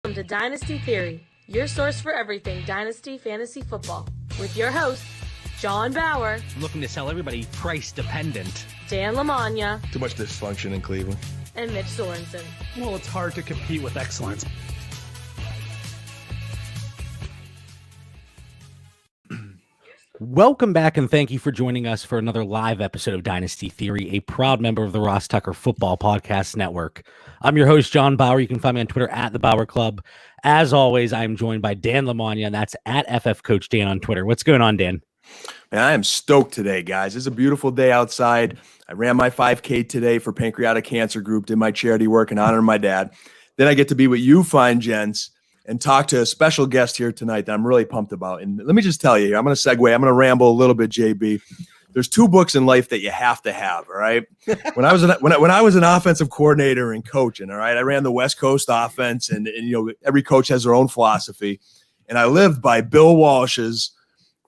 Welcome to Dynasty Theory, your source for everything Dynasty Fantasy Football, with your hosts, John Bauer, looking to sell everybody price dependent, Dan Lamagna, too much dysfunction in Cleveland, and Mitch Sorensen. Well, it's hard to compete with excellence. Welcome back, and thank you for joining us for another live episode of Dynasty Theory, a proud member of the Ross Tucker Football Podcast Network. I'm your host, John Bauer. You can find me on Twitter at The Bauer Club. As always, I'm joined by Dan Lamagna, and that's at FF Coach Dan on Twitter. What's going on, Dan? Man, I am stoked today, guys. It's a beautiful day outside. I ran my 5K today for Pancreatic Cancer Group, did my charity work in honor of my dad. Then I get to be with you fine gents and talk to a special guest here tonight that I'm really pumped about. And let me just tell you, I'm going to segue. I'm going to ramble a little bit, JB. There's two books in life that you have to have, all right? When I was an offensive coordinator and coaching, all right, I ran the West Coast offense, and you know, every coach has their own philosophy. And I lived by Bill Walsh's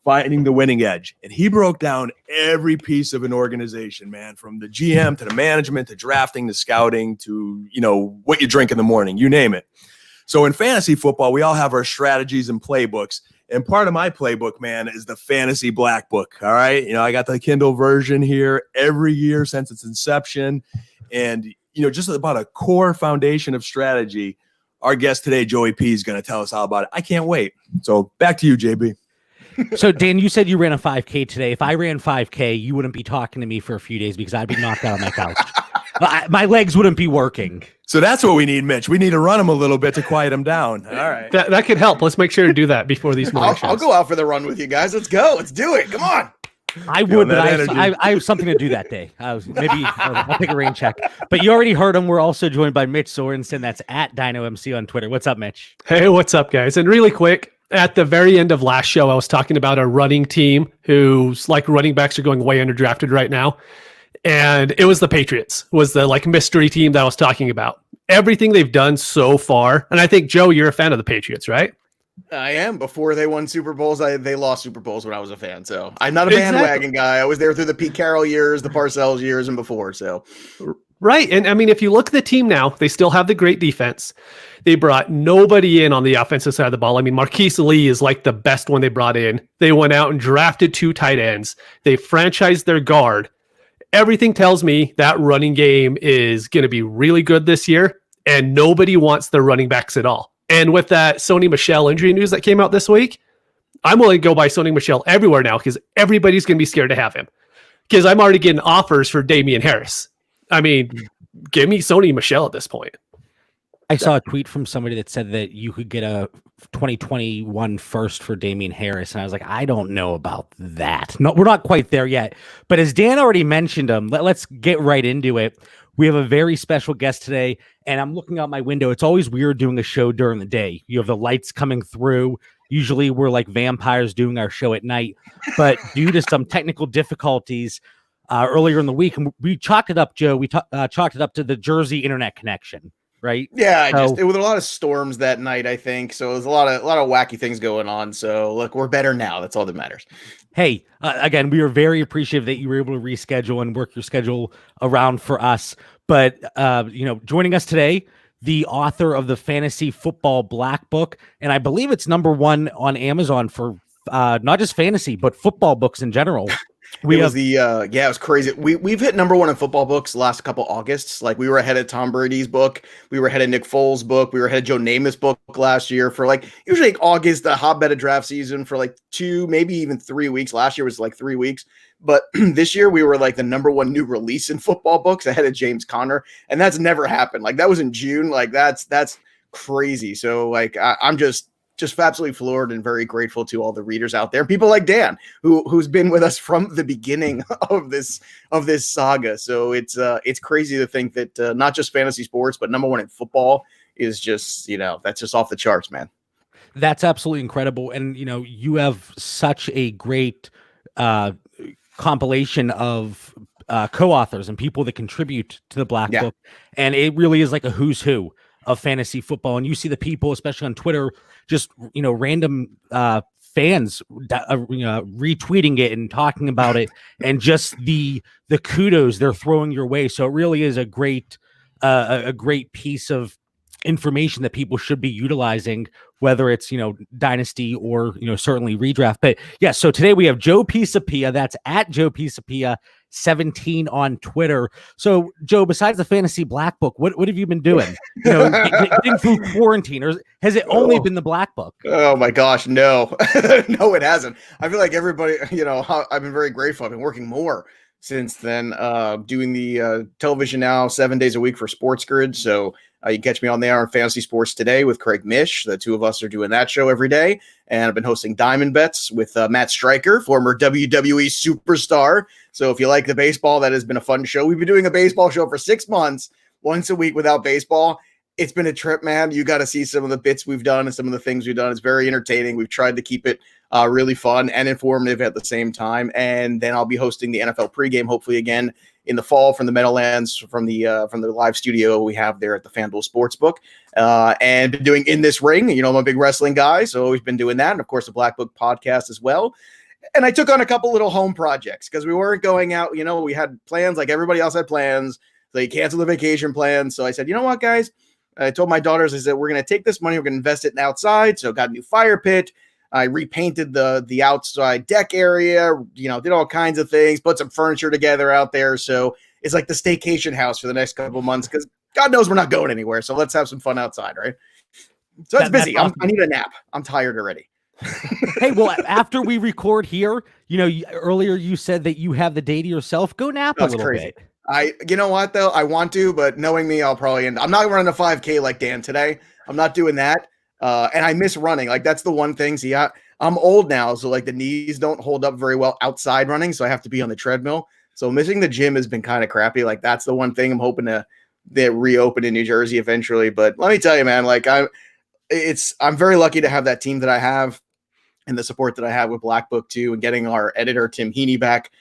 Finding the Winning Edge. And he broke down every piece of an organization, man, from the GM to the management to drafting to scouting to, you know, what you drink in the morning, you name it. So in fantasy football, we all have our strategies and playbooks. And part of my playbook, man, is the Fantasy Black Book. All right. You know, I got the Kindle version here every year since its inception. And, you know, just about a core foundation of strategy. Our guest today, Joey P, is going to tell us all about it. I can't wait. So back to you, JB. So, Dan, you said you ran a 5K today. If I ran 5K, you wouldn't be talking to me for a few days because I'd be knocked out on my couch. My legs wouldn't be working. So that's what we need, Mitch. We need to run him a little bit to quiet him down. All right. That could help. Let's make sure to do that before these morning shows. I'll go out for the run with you guys. Let's go. Let's do it. Come on. I would, but I have something to do that day. I'll take a rain check. But you already heard him. We're also joined by Mitch Sorensen. That's at DynoMC on Twitter. What's up, Mitch? Hey, what's up, guys? And really quick, at the very end of last show, I was talking about a running team whose like running backs are going way underdrafted right now. And it was the Patriots, was the like mystery team that I was talking about. Everything they've done so far. And I think, Joe, you're a fan of the Patriots, right? I am. Before they won Super Bowls, they lost Super Bowls when I was a fan. So I'm not a bandwagon guy. I was there through the Pete Carroll years, the Parcells years, and before. So right. And I mean, if you look at the team now, they still have the great defense. They brought nobody in on the offensive side of the ball. I mean, Marquise Lee is like the best one they brought in. They went out and drafted 2 tight ends. They franchised their guard. Everything tells me that running game is going to be really good this year, and nobody wants their running backs at all. And with that Sony Michel injury news that came out this week, I'm willing to go buy Sony Michel everywhere now because everybody's going to be scared to have him. Because I'm already getting offers for Damian Harris. I mean, give me Sony Michel at this point. I saw a tweet from somebody that said that you could get a 2021 first for Damian Harris. And I was like, I don't know about that. No, we're not quite there yet. But as Dan already mentioned him, let's get right into it. We have a very special guest today, and I'm looking out my window. It's always weird doing a show during the day. You have the lights coming through. Usually we're like vampires doing our show at night. But due to some technical difficulties earlier in the week, and we chalked it up, Joe, we chalked it up to the Jersey internet connection. Right. Yeah, it was a lot of storms that night, I think. So it was a lot of wacky things going on. So look, we're better now. That's all that matters. Hey, again, we are very appreciative that you were able to reschedule and work your schedule around for us. But you know, joining us today, the author of the Fantasy Football Black Book, and I believe it's #1 on Amazon for not just fantasy but football books in general. It was crazy. We've hit #1 in football books the last couple Augusts. Like we were ahead of Tom Brady's book, we were ahead of Nick Foles' book, we were ahead of Joe Namath's book last year for like usually like August, the hotbed of draft season for like 2, maybe even 3 weeks. Last year was like 3 weeks, but this year we were like the #1 new release in football books ahead of James Conner, and that's never happened. Like that was in June. Like that's crazy. So like I'm just absolutely floored and very grateful to all the readers out there, people like Dan, who's been with us from the beginning of this saga. So it's crazy to think that not just fantasy sports, but #1 in football is just, you know, that's just off the charts, man. That's absolutely incredible. And, you know, you have such a great compilation of co-authors and people that contribute to the Black Book. And it really is like a who's who of fantasy football. And you see the people, especially on Twitter, just, you know, random fans retweeting it and talking about it, and just the kudos they're throwing your way. So it really is a great piece of information that people should be utilizing, whether it's, dynasty or, certainly redraft. But yeah, so today we have Joe Pisapia. That's at Joe Pisapia 17 on Twitter. So Joe, besides the fantasy black book, what have you been doing? Getting through quarantine, or has it only been the black book? Oh my gosh, no. No, it hasn't. I feel like everybody, I've been very grateful. I've been working more since then, doing the television now 7 days a week for Sports Grid. So you can catch me on there on Fantasy Sports Today with Craig Mish. The two of us are doing that show every day. And I've been hosting Diamond Bets with Matt Stryker, former WWE superstar. So if you like the baseball, that has been a fun show. We've been doing a baseball show for 6 months, once a week without baseball. It's been a trip, man. You got to see some of the bits we've done and some of the things we've done. It's very entertaining. We've tried to keep it really fun and informative at the same time. And then I'll be hosting the NFL pregame, hopefully again in the fall from the Meadowlands, from the live studio we have there at the FanDuel Sportsbook, and been doing In This Ring. I'm a big wrestling guy, so always been doing that. And of course, the Black Book podcast as well. And I took on a couple little home projects because we weren't going out. We had plans like everybody else had plans. They canceled the vacation plans. So I said, you know what, guys? I told my daughters, I said, we're going to take this money. We're going to invest it in outside. So got a new fire pit. I repainted the outside deck area, did all kinds of things, put some furniture together out there. So it's like the staycation house for the next couple of months because God knows we're not going anywhere. So let's have some fun outside, right? So it's busy. Awesome. I need a nap. I'm tired already. Hey, well, after we record here, earlier you said that you have the day to yourself. Go nap a little bit. You know what, though? I want to, but knowing me, I'll probably I'm not running a 5K like Dan today. I'm not doing that. And I miss running. Like, that's the one thing. See, I'm old now, so like the knees don't hold up very well outside running, so I have to be on the treadmill. So missing the gym has been kind of crappy. Like, that's the one thing I'm hoping to reopen in New Jersey eventually. But let me tell you, man, like I'm very lucky to have that team that I have and the support that I have with Black Book too, and getting our editor Tim Heaney back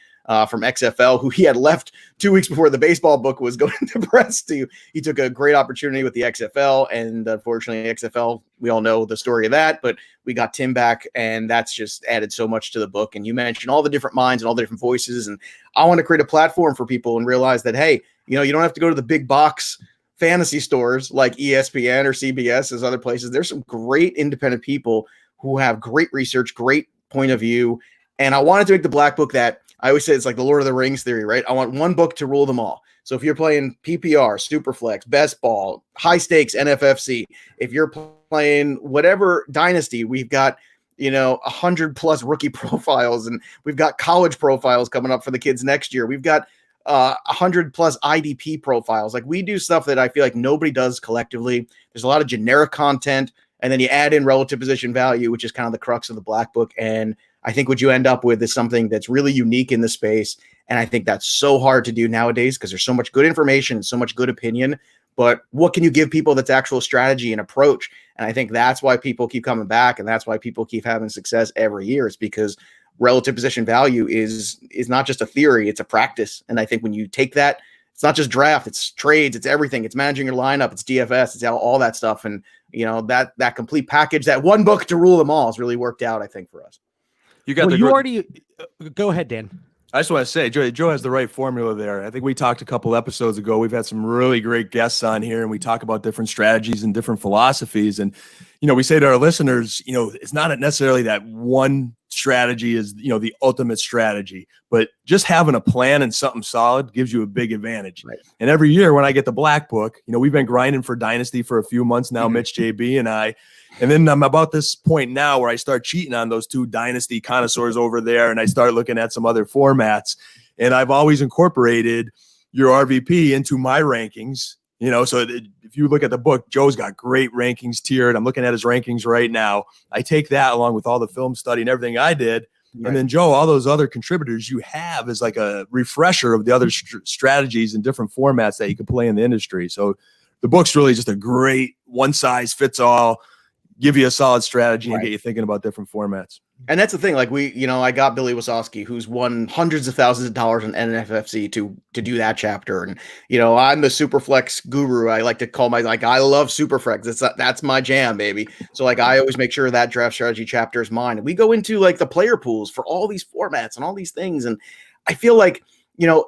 from XFL, who he had left 2 weeks before the baseball book was going to press to. He took a great opportunity with the XFL, and unfortunately XFL, we all know the story of that, but we got Tim back, and that's just added so much to the book. And you mentioned all the different minds and all the different voices, and I want to create a platform for people and realize that, hey, you don't have to go to the big box fantasy stores like ESPN or CBS as other places. There's some great independent people who have great research, great point of view. And I wanted to make the Black Book that I always say it's like the Lord of the Rings theory, right? I want one book to rule them all. So if you're playing PPR, Superflex, Best Ball, high stakes, NFFC, if you're playing whatever dynasty, we've got 100 plus rookie profiles, and we've got college profiles coming up for the kids next year. We've got 100 plus IDP profiles. Like, we do stuff that I feel like nobody does collectively. There's a lot of generic content, and then you add in relative position value, which is kind of the crux of the Black Book. And I think what you end up with is something that's really unique in the space. And I think that's so hard to do nowadays because there's so much good information and so much good opinion. But what can you give people that's actual strategy and approach? And I think that's why people keep coming back, and that's why people keep having success every year. It's because relative position value is not just a theory, it's a practice. And I think when you take that, it's not just draft, it's trades, it's everything. It's managing your lineup, it's DFS, it's all that stuff. And that complete package, that one book to rule them all, has really worked out, I think, for us. Go ahead, Dan. I just want to say, Joe has the right formula there. I think we talked a couple episodes ago. We've had some really great guests on here, and we talk about different strategies and different philosophies. And, we say to our listeners, it's not necessarily that one strategy is, the ultimate strategy, but just having a plan and something solid gives you a big advantage. Right. And every year when I get the Black Book, we've been grinding for Dynasty for a few months now, Mitch, JB, and I. And then I'm about this point now where I start cheating on those two Dynasty connoisseurs over there, and I start looking at some other formats. And I've always incorporated your RVP into my rankings. So if you look at the book, Joe's got great rankings tiered. I'm looking at his rankings right now. I take that along with all the film study and everything I did. Right. And then, Joe, all those other contributors you have is like a refresher of the other strategies and different formats that you can play in the industry. So the book's really just a great one-size-fits-all, give you a solid strategy and get you thinking about different formats. And that's the thing. Like, I got Billy Wasowski, who's won hundreds of thousands of dollars in NFFC to do that chapter. And, I'm the Superflex guru. I like to call I love Superflex. That's my jam, baby. So I always make sure that draft strategy chapter is mine. And we go into the player pools for all these formats and all these things. And I feel like,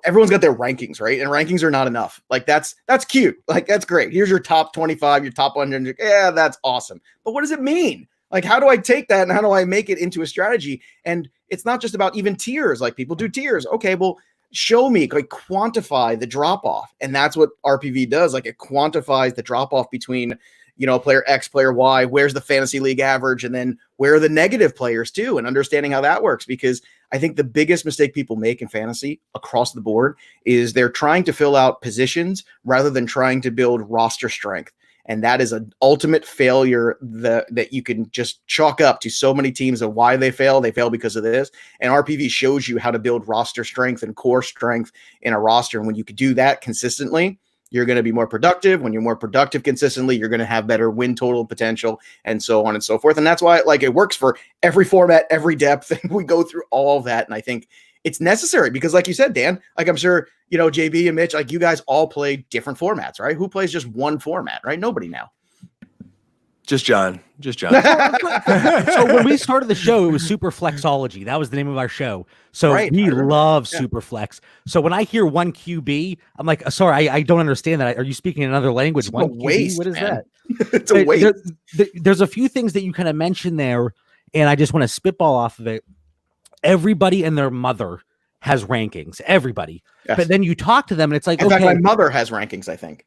everyone's got their rankings, right? And rankings are not enough. Like that's cute. Like that's great. Here's your top 25, your top 100. Yeah, that's awesome. But what does it mean? Like, how do I take that and how do I make it into a strategy? And it's not just about even tiers. Like people do tiers. Okay, well, show me, like quantify the drop off. And that's what RPV does. Like it quantifies the drop off between, player X, player Y, where's the fantasy league average, and then where are the negative players too, and understanding how that works. Because I think the biggest mistake people make in fantasy across the board is they're trying to fill out positions rather than trying to build roster strength. And that is an ultimate failure that you can just chalk up to so many teams of why they fail. They fail because of this. And RPV shows you how to build roster strength and core strength in a roster. And when you can do that consistently, you're going to be more productive. When you're more productive consistently, you're going to have better win total potential and so on and so forth. And that's why it works for every format, every depth. And we go through all of that. And I think it's necessary because like you said, Dan, like I'm sure, JB and Mitch, like you guys all play different formats, right? Who plays just one format, right? Nobody now. Just John. So when we started the show, it was Super Flexology. That was the name of our show. So we love Super Flex. So when I hear 1 QB, I'm like, sorry, I don't understand that. Are you speaking another language? It's 1 a waste, QB? What is man. that? It's a waste. There's a few things that you kind of mentioned there, and I just want to spitball off of it. Everybody and their mother has rankings. Everybody. Yes. But then you talk to them, and it's like, in fact, my mother has rankings, I think.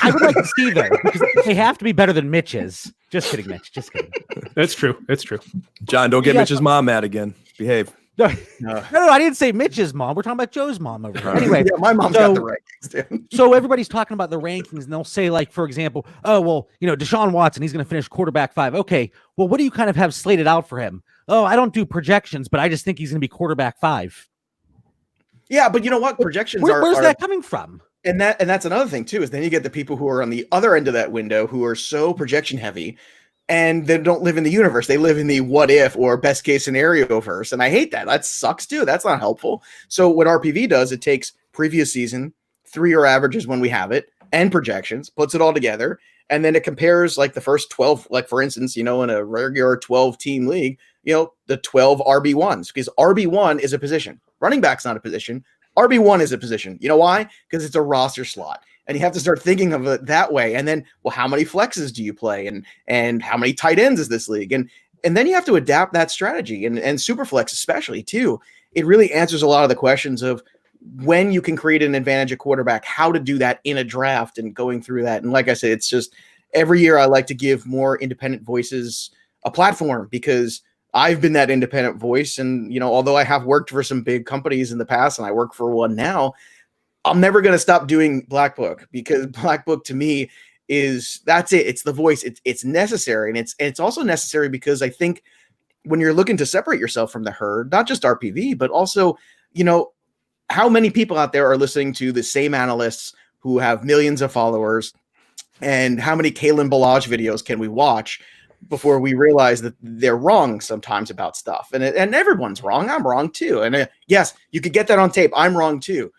I would like to see them because they have to be better than Mitch's. Just kidding, Mitch. Just kidding. That's true. It's true. John, don't get Mitch's mom mad again. Behave. No, I didn't say Mitch's mom. We're talking about Joe's mom over here. Anyway, my mom's got the rankings, dude. So everybody's talking about the rankings, and they'll say, like, for example, oh, well, Deshaun Watson, he's going to finish quarterback 5. Okay, well, what do you kind of have slated out for him? Oh, I don't do projections, but I just think he's going to be quarterback 5. Yeah, but you know what? Projections where's that coming from? And that's another thing too, is then you get the people who are on the other end of that window who are so projection heavy and they don't live in the universe. They live in the what if or best case scenario verse. And I hate that. That sucks too. That's not helpful. So what RPV does, it takes previous season, 3-year averages when we have it, and projections, puts it all together. And then it compares like the first 12, like for instance, in a regular 12 team league, the 12 RB1s, because RB1 is a position. Running back's not a position. RB1 is a position. You know why? Because it's a roster slot. And you have to start thinking of it that way. And then, well, how many flexes do you play? And how many tight ends is this league? And then you have to adapt that strategy. And Superflex especially, too. It really answers a lot of the questions of when you can create an advantage at quarterback, how to do that in a draft and going through that. And like I said, it's just every year I like to give more independent voices a platform because I've been that independent voice. And, although I have worked for some big companies in the past and I work for one now, I'm never going to stop doing Black Book because Black Book to me that's it. It's the voice. It's necessary. And it's also necessary because I think when you're looking to separate yourself from the herd, not just RPV, but also, how many people out there are listening to the same analysts who have millions of followers, and how many Kalen Balazs videos can we watch before we realize that they're wrong sometimes about stuff? And everyone's wrong. I'm wrong too. And yes, you could get that on tape. I'm wrong too.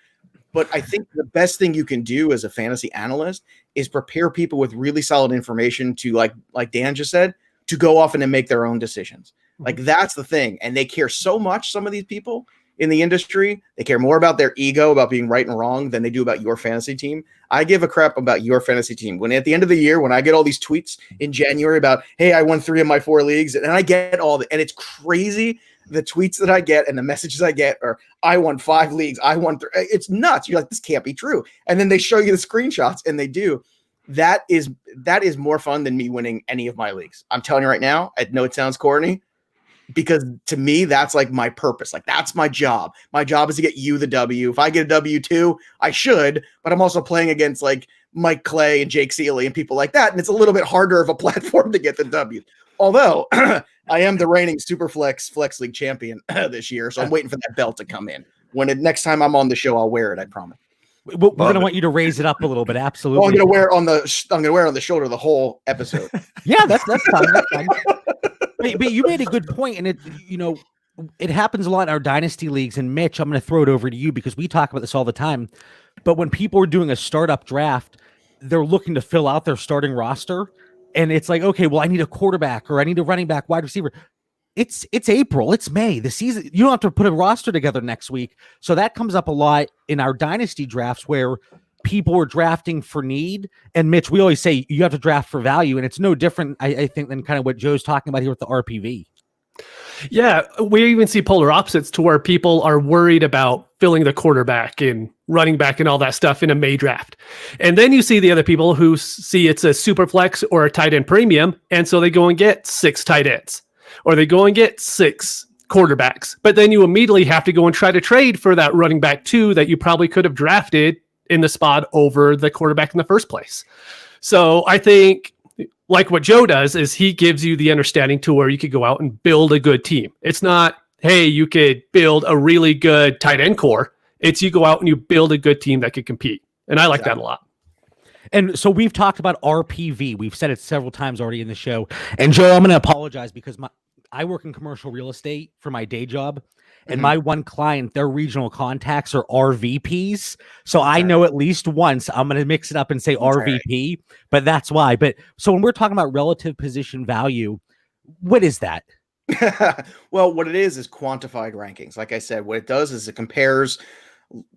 But I think the best thing you can do as a fantasy analyst is prepare people with really solid information to, like Dan just said, to go off and make their own decisions. Like that's the thing. And they care so much, some of these people in the industry, they care more about their ego, about being right and wrong than they do about your fantasy team. I give a crap about your fantasy team. When at the end of the year, when I get all these tweets in January about, hey, I won 3 of my 4 leagues, and I get all and it's crazy. The tweets that I get and the messages I get are, I won 5 leagues. I won 3. It's nuts. You're like, this can't be true. And then they show you the screenshots and they do. That is more fun than me winning any of my leagues. I'm telling you right now, I know it sounds corny, because to me, that's like my purpose. Like that's my job. My job is to get you the W. If I get a W too, I should, but I'm also playing against like Mike Clay and Jake Seeley and people like that. And it's a little bit harder of a platform to get the W. Although I am the reigning Superflex Flex League champion this year. So I'm waiting for that belt to come in. Next time I'm on the show, I'll wear it. I promise. We're going to want you to raise it up a little bit. Absolutely. Well, I'm going to wear it on the shoulder the whole episode. Yeah, that's fine. That's fine. But you made a good point, and it happens a lot in our dynasty leagues. And Mitch, I'm going to throw it over to you because we talk about this all the time. But when people are doing a startup draft, they're looking to fill out their starting roster, and it's like, okay, well, I need a quarterback or I need a running back, wide receiver. it's April, it's May. The season, you don't have to put a roster together next week. So that comes up a lot in our dynasty drafts where people are drafting for need. And Mitch, we always say you have to draft for value, and it's no different, I think, than kind of what Joe's talking about here with the RPV. Yeah, we even see polar opposites to where people are worried about filling the quarterback and running back and all that stuff in a May draft. And then you see the other people who see it's a super flex or a tight end premium, and so they go and get 6 tight ends, or they go and get 6 quarterbacks. But then you immediately have to go and try to trade for that running back 2 that you probably could have drafted in the spot over the quarterback in the first place. So I think, like what Joe does, is he gives you the understanding to where you could go out and build a good team. It's not, hey, you could build a really good tight end core. It's you go out and you build a good team that could compete. And I like that a lot. And so we've talked about RPV. We've said it several times already in the show. And Joe, I'm going to apologize because I work in commercial real estate for my day job. And my one client, their regional contacts are RVPs. So I know at least once I'm going to mix it up and say RVP, but that's why. But so when we're talking about relative position value, what is that? Well, what it is quantified rankings. Like I said, what it does is it compares,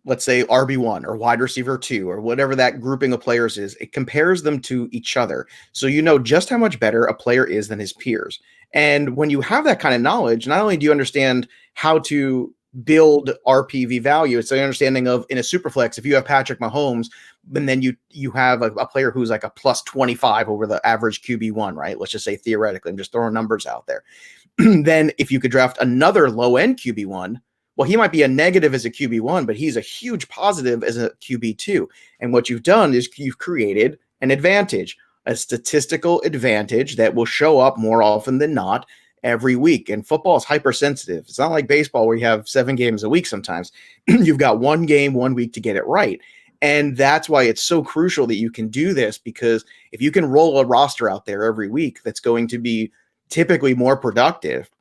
let's say RB1 or wide receiver 2 or whatever that grouping of players is. It compares them to each other. So you know just how much better a player is than his peers. And when you have that kind of knowledge, not only do you understand how to build RPV value, it's the understanding of, in a superflex, if you have Patrick Mahomes, and then you have a player who's like a plus 25 over the average QB1, right? Let's just say theoretically, I'm just throwing numbers out there. Then if you could draft another low-end QB1, well, he might be a negative as a QB1, but he's a huge positive as a QB2. And what you've done is you've created an advantage, a statistical advantage that will show up more often than not every week. And football is hypersensitive. It's not like baseball where you have 7 games a week sometimes. You've got 1 game, 1 week to get it right. And that's why it's so crucial that you can do this, because if you can roll a roster out there every week that's going to be typically more productive,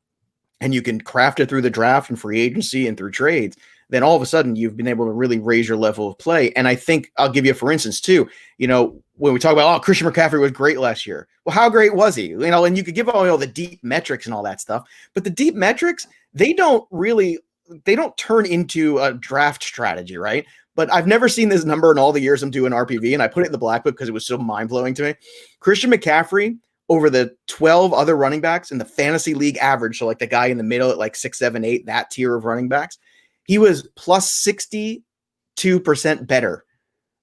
and you can craft it through the draft and free agency and through trades, then all of a sudden you've been able to really raise your level of play. And I think I'll give you, for instance, too, when we talk about, oh, Christian McCaffrey was great last year. Well, how great was he? And you could give all the deep metrics and all that stuff, but the deep metrics, they don't turn into a draft strategy, right? But I've never seen this number in all the years I'm doing RPV, and I put it in the black book because it was so mind-blowing to me. Christian McCaffrey, over the 12 other running backs in the fantasy league average, so like the guy in the middle at like 6, 7, 8, that tier of running backs, he was plus 62% better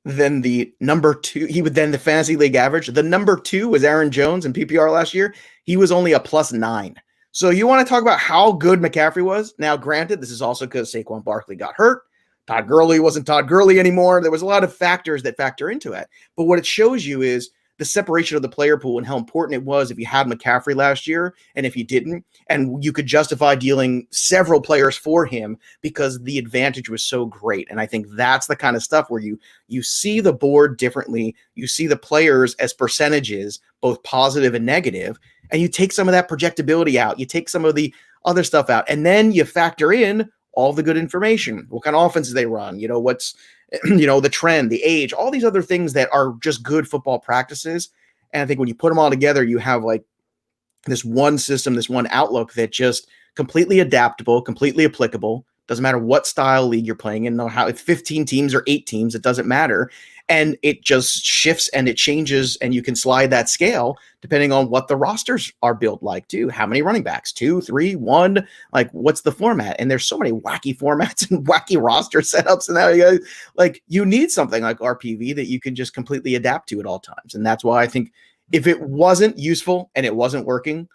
than the number 2. He would then the fantasy league average. The number 2 was Aaron Jones in PPR last year. He was only a plus 9. So you want to talk about how good McCaffrey was? Now, granted, this is also because Saquon Barkley got hurt. Todd Gurley wasn't Todd Gurley anymore. There was a lot of factors that factor into it. But what it shows you is the separation of the player pool and how important it was if you had McCaffrey last year and if you didn't, and you could justify dealing several players for him because the advantage was so great. And I think that's the kind of stuff where you see the board differently. You see the players as percentages, both positive and negative, and you take some of that projectability out. You take some of the other stuff out, and then you factor in all the good information. What kind of offenses they run, what's the trend, the age, all these other things that are just good football practices. And I think when you put them all together, you have like this one system, this one outlook that just completely adaptable, completely applicable. Doesn't matter what style league you're playing in, no how it's 15 teams or 8 teams, it doesn't matter. And it just shifts and it changes, and you can slide that scale depending on what the rosters are built like too. How many running backs? 2, 3, 1? Like, what's the format? And there's so many wacky formats and wacky roster setups, and that you need something like RPV that you can just completely adapt to at all times. And that's why I think if it wasn't useful and it wasn't working,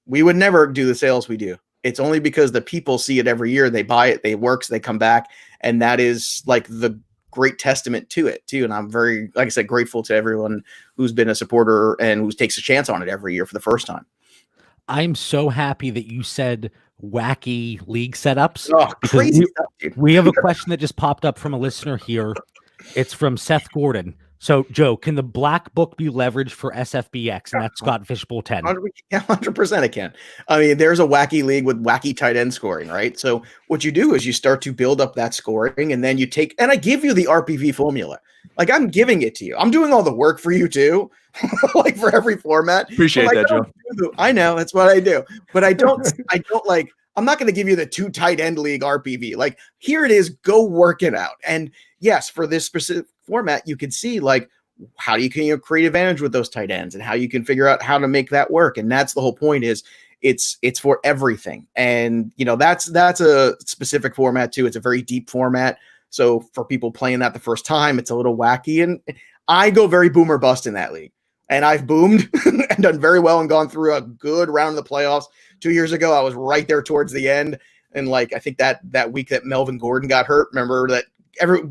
we would never do the sales we do. It's only because the people see it every year, they buy it, they works, they come back, and that is like the great testament to it too. And I'm very, like I said, grateful to everyone who's been a supporter and who takes a chance on it every year for the first time. I'm so happy that you said wacky league setups. Oh, crazy stuff, dude. We have a question that just popped up from a listener here. It's from Seth Gordon. So, Joe, can the black book be leveraged for SFBX? And that's Scott Fishbowl 10. 100% it can. I mean, there's a wacky league with wacky tight end scoring, right? So what you do is you start to build up that scoring, and then you take, and I give you the RPV formula. Like, I'm giving it to you. I'm doing all the work for you too, like for every format. Appreciate that, Joe. I'm I know that's what I do, but I don't like, I'm not going to give you the 2 tight end league RPV. Like, here it is, go work it out. And yes, for this specific format, you can see like, how can you create advantage with those tight ends and how you can figure out how to make that work. And that's the whole point, is it's for everything. And that's a specific format too. It's a very deep format. So for people playing that the first time, it's a little wacky. And I go very boom or bust in that league. And I've boomed and done very well and gone through a good round of the playoffs. 2 years ago, I was right there towards the end. And like, I think that week that Melvin Gordon got hurt, remember that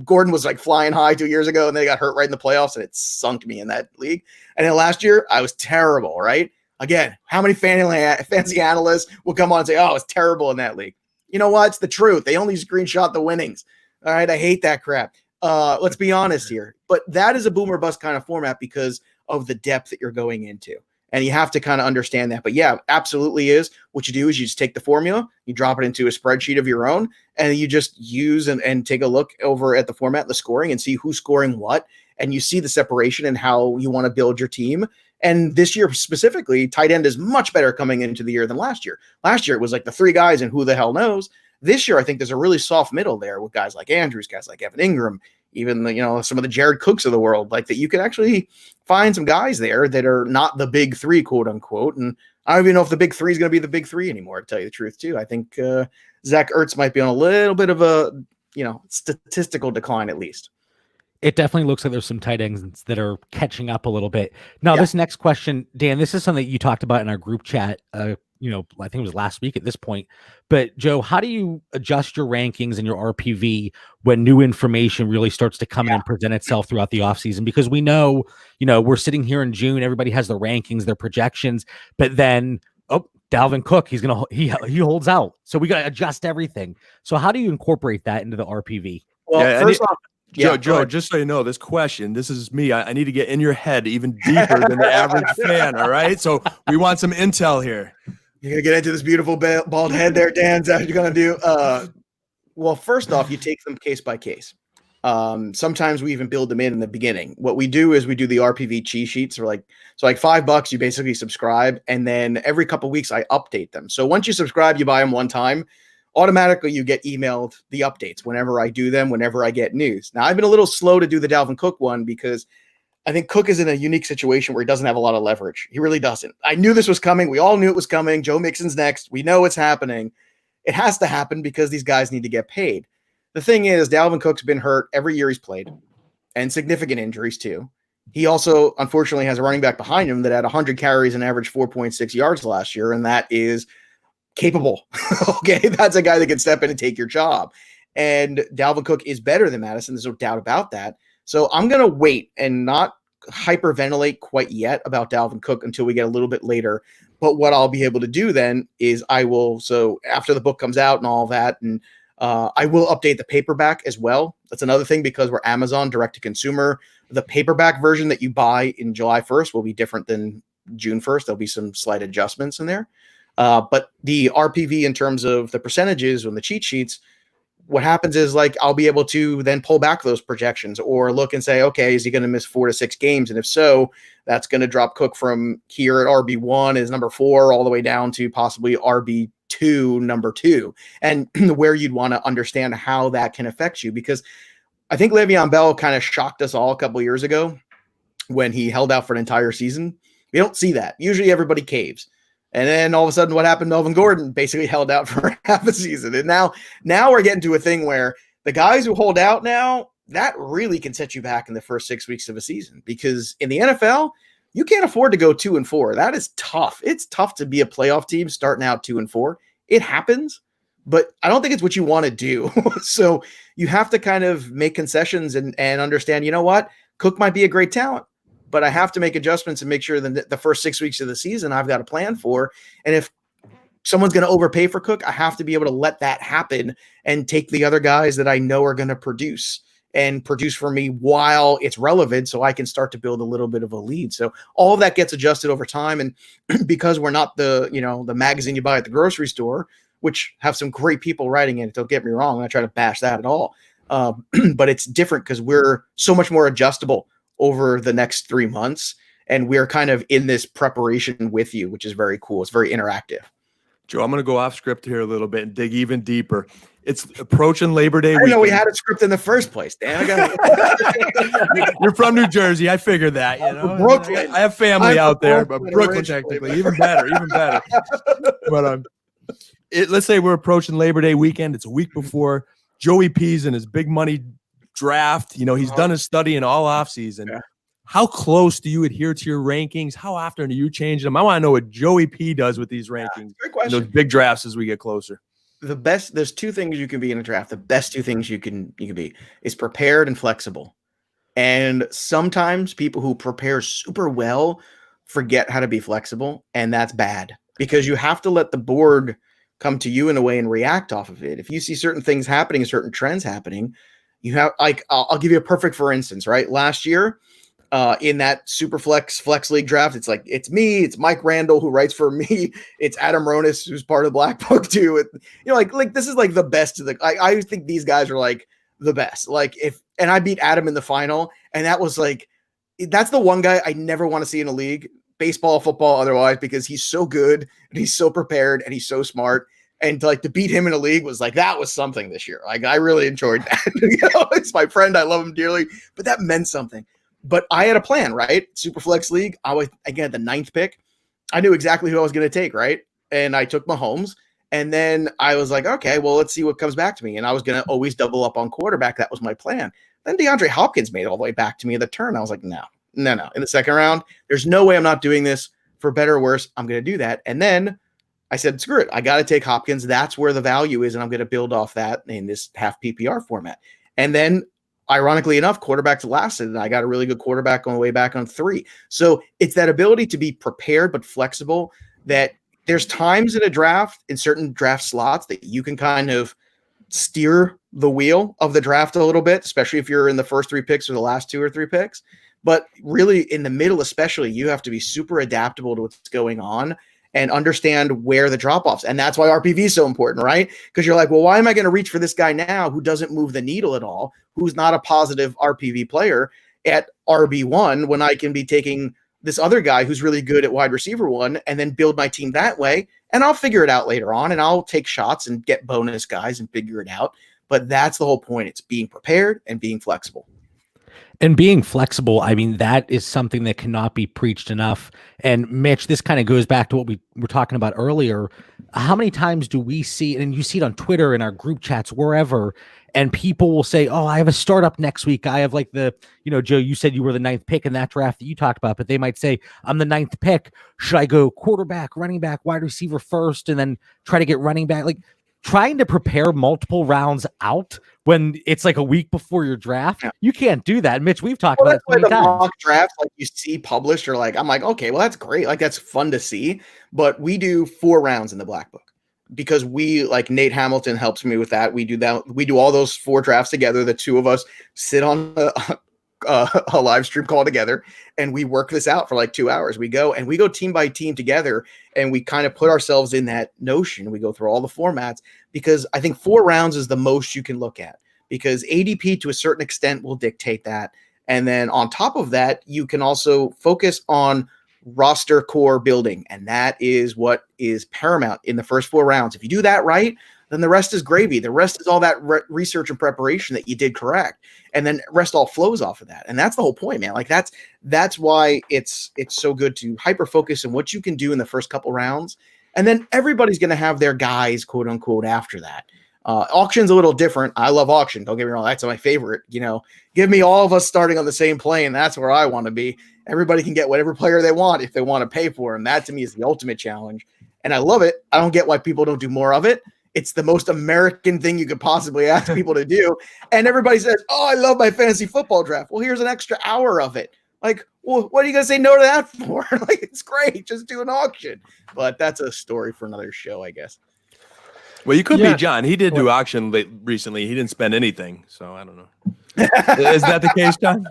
Gordon was like flying high 2 years ago, and they got hurt right in the playoffs, and it sunk me in that league. And then last year, I was terrible, right? Again, how many fancy analysts will come on and say, oh, it's terrible in that league? You know what? It's the truth. They only screenshot the winnings. All right, I hate that crap. Let's be honest here. But that is a boom or bust kind of format because of the depth that you're going into. And you have to kind of understand that. But yeah, absolutely is. What you do is you just take the formula, you drop it into a spreadsheet of your own, and you just use and take a look over at the format, the scoring, and see who's scoring what. And you see the separation and how you want to build your team. And this year specifically, tight end is much better coming into the year than last year. Last year, it was like the 3 guys and who the hell knows. This year, I think there's a really soft middle there with guys like Andrews, guys like Evan Ingram, even some of the Jared Cooks of the world, like that you can actually find some guys there that are not the big 3, quote unquote. And I don't even know if the big 3 is going to be the big 3 anymore, to tell you the truth too. I think Zach Ertz might be on a little bit of a, statistical decline at least. It definitely looks like there's some tight ends that are catching up a little bit. Now, This next question, Dan, this is something that you talked about in our group chat, I think it was last week at this point. But Joe, how do you adjust your rankings and your RPV when new information really starts to come in and present itself throughout the offseason? Because we know, we're sitting here in June, everybody has their rankings, their projections, but then, Dalvin Cook, he holds out. So we got to adjust everything. So how do you incorporate that into the RPV? Well, first off, Joe, just so you know, this is me. I need to get in your head even deeper than the average fan. All right. So we want some intel here. You're going to get into this beautiful bald head there, Dan. Is that what you're going to do? Well, first off, you take them case by case. Sometimes we even build them in the beginning. What we do is we do the RPV cheat sheets, or like $5, you basically subscribe. And then every couple of weeks I update them. So once you subscribe, you buy them one time. Automatically, you get emailed the updates whenever I do them, whenever I get news. Now, I've been a little slow to do the Dalvin Cook one because I think Cook is in a unique situation where he doesn't have a lot of leverage. He really doesn't. I knew this was coming. We all knew it was coming. Joe Mixon's next. We know it's happening. It has to happen because these guys need to get paid. The thing is, Dalvin Cook's been hurt every year he's played, and significant injuries too. He also, unfortunately, has a running back behind him that had 100 carries and averaged 4.6 yards last year, and that is capable. Okay, that's a guy that can step in and take your job. And Dalvin Cook is better than Madison. There's no doubt about that. So I'm going to wait and not hyperventilate quite yet about Dalvin Cook until we get a little bit later. But what I'll be able to do then is so after the book comes out and all that, and I will update the paperback as well. That's another thing, because we're Amazon direct to consumer. The paperback version that you buy in July 1st will be different than June 1st. There'll be some slight adjustments in there. But the RPV in terms of the percentages on the cheat sheets, what happens is I'll be able to then pull back those projections or look and say, okay, is he going to miss 4 to 6 games? And if so, that's going to drop Cook from here at RB1 as number 4 all the way down to possibly RB2, number 2, and where you'd want to understand how that can affect you. Because I think Le'Veon Bell kind of shocked us all a couple of years ago when he held out for an entire season. We don't see that. Usually everybody caves. And then all of a sudden, what happened? Melvin Gordon basically held out for half a season. And now we're getting to a thing where the guys who hold out now, that really can set you back in the first 6 weeks of a season. Because in the NFL, you can't afford to go 2-4. That is tough. It's tough to be a playoff team starting out 2-4. It happens, but I don't think it's what you want to do. So you have to kind of make concessions and understand, you know what? Cook might be a great talent, but I have to make adjustments and make sure that the first 6 weeks of the season I've got a plan for. And if someone's going to overpay for Cook, I have to be able to let that happen and take the other guys that I know are going to produce for me while it's relevant, so I can start to build a little bit of a lead. So all of that gets adjusted over time. And because we're not the magazine you buy at the grocery store, which have some great people writing in it, don't get me wrong, I'm not trying to bash that at all. But it's different because we're so much more adjustable over the next 3 months. and we're kind of in this preparation with you, which is very cool. It's very interactive. Joe, I'm going to go off script here a little bit and dig even deeper. It's approaching Labor Day I didn't know we weekend. had a script in the first place. Dan, You're from New Jersey. I figured that. You know, Brooklyn. I have family I'm out from there, Brooklyn but Brooklyn originally, technically, but- even better, even better. But let's say we're approaching Labor Day weekend. It's a week before Joey P's in his big money draft. You know, he's done his studying all off season. Yeah. How close do you adhere to your rankings? How often do you change them? I want to know what Joey P does with these rankings. Great And question. those big drafts as we get closer. There's two things you can be in a draft. The best two things you can be is prepared and flexible. And sometimes people who prepare super well forget how to be flexible, and that's bad because you have to let the board come to you in a way and react off of it. If you see certain things happening, certain trends happening, you have like I'll give you a perfect for instance, right? Last year, in that super flex league draft, it's like it's me, it's Mike Randall who writes for me, it's Adam Ronis who's part of the Black Book too. Like this is like the best of the. I think these guys are like the best. Like and I beat Adam in the final, and that was like that's the one guy I never want to see in a league, baseball, football, otherwise, because he's so good and he's so prepared and he's so smart. And to beat him in a league was like that was something this year. Like I really enjoyed that. It's my friend, I love him dearly, but that meant something. But I had a plan, right? Superflex league. I was again the 9th pick. I knew exactly who I was going to take, right? And I took Mahomes. And then I was like, okay, well, let's see what comes back to me. And I was going to always double up on quarterback. That was my plan. Then DeAndre Hopkins made it all the way back to me in the turn. I was like, no. In the second round, there's no way I'm not doing this. For better or worse, I'm going to do that. And then I said, screw it. I got to take Hopkins. That's where the value is. And I'm going to build off that in this half PPR format. And then ironically enough, quarterbacks lasted, and I got a really good quarterback on the way back on 3. So it's that ability to be prepared but flexible that there's times in a draft, in certain draft slots, that you can kind of steer the wheel of the draft a little bit, especially if you're in the first 3 picks or the last 2 or 3 picks. But really in the middle, especially, you have to be super adaptable to what's going on and understand where the drop-offs. And that's why RPV is so important, right? Because you're like, well, why am I going to reach for this guy now who doesn't move the needle at all, who's not a positive RPV player at RB1 when I can be taking this other guy who's really good at wide receiver 1 and then build my team that way. And I'll figure it out later on, and I'll take shots and get bonus guys and figure it out. But that's the whole point. It's being prepared and being flexible. And being flexible, I mean, that is something that cannot be preached enough. And Mitch, this kind of goes back to what we were talking about earlier. How many times do we see, and you see it on Twitter, in our group chats, wherever, and people will say, oh, I have a startup next week. I have like the, Joe, you said you were the 9th pick in that draft that you talked about, but they might say, I'm the 9th pick. Should I go quarterback, running back, wide receiver first, and then try to get running back? Like, trying to prepare multiple rounds out when it's like a week before your draft, you can't do that. Mitch, we've talked about it that's why the times. mock drafts, like you see published, are like, I'm like, okay, well, that's great. Like, that's fun to see. But we do 4 rounds in the Black Book because we, like, Nate Hamilton helps me with that. We do that. We do all those 4 drafts together. The 2 of us sit on a live stream call together, and we work this out for like 2 hours. We go team by team together, and we kind of put ourselves in that notion. We go through all the formats because I think 4 rounds is the most you can look at, because ADP to a certain extent will dictate that. And then on top of that, you can also focus on roster core building. And that is what is paramount in the first 4 rounds. If you do that right, then the rest is gravy. The rest is all that research and preparation that you did correct. And then rest all flows off of that. And that's the whole point, man. Like that's why it's so good to hyper focus on what you can do in the first couple rounds. And then everybody's going to have their guys, quote unquote, after that. Auction's a little different. I love auction. Don't get me wrong. That's my favorite. Give me all of us starting on the same plane. That's where I want to be. Everybody can get whatever player they want if they want to pay for him. That to me is the ultimate challenge. And I love it. I don't get why people don't do more of it. It's the most American thing you could possibly ask people to do. And everybody says, oh, I love my fantasy football draft. Well, here's an extra hour of it. Like, well, what are you going to say no to that for? Like, it's great. Just do an auction. But that's a story for another show, I guess. Well, you could be John. He did do auction recently. He didn't spend anything. So I don't know. Is that the case, John?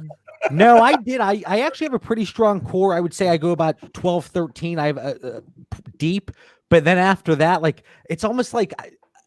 No, I did. I actually have a pretty strong core. I would say I go about 12, 13. I have a deep. But then after that, like, it's almost like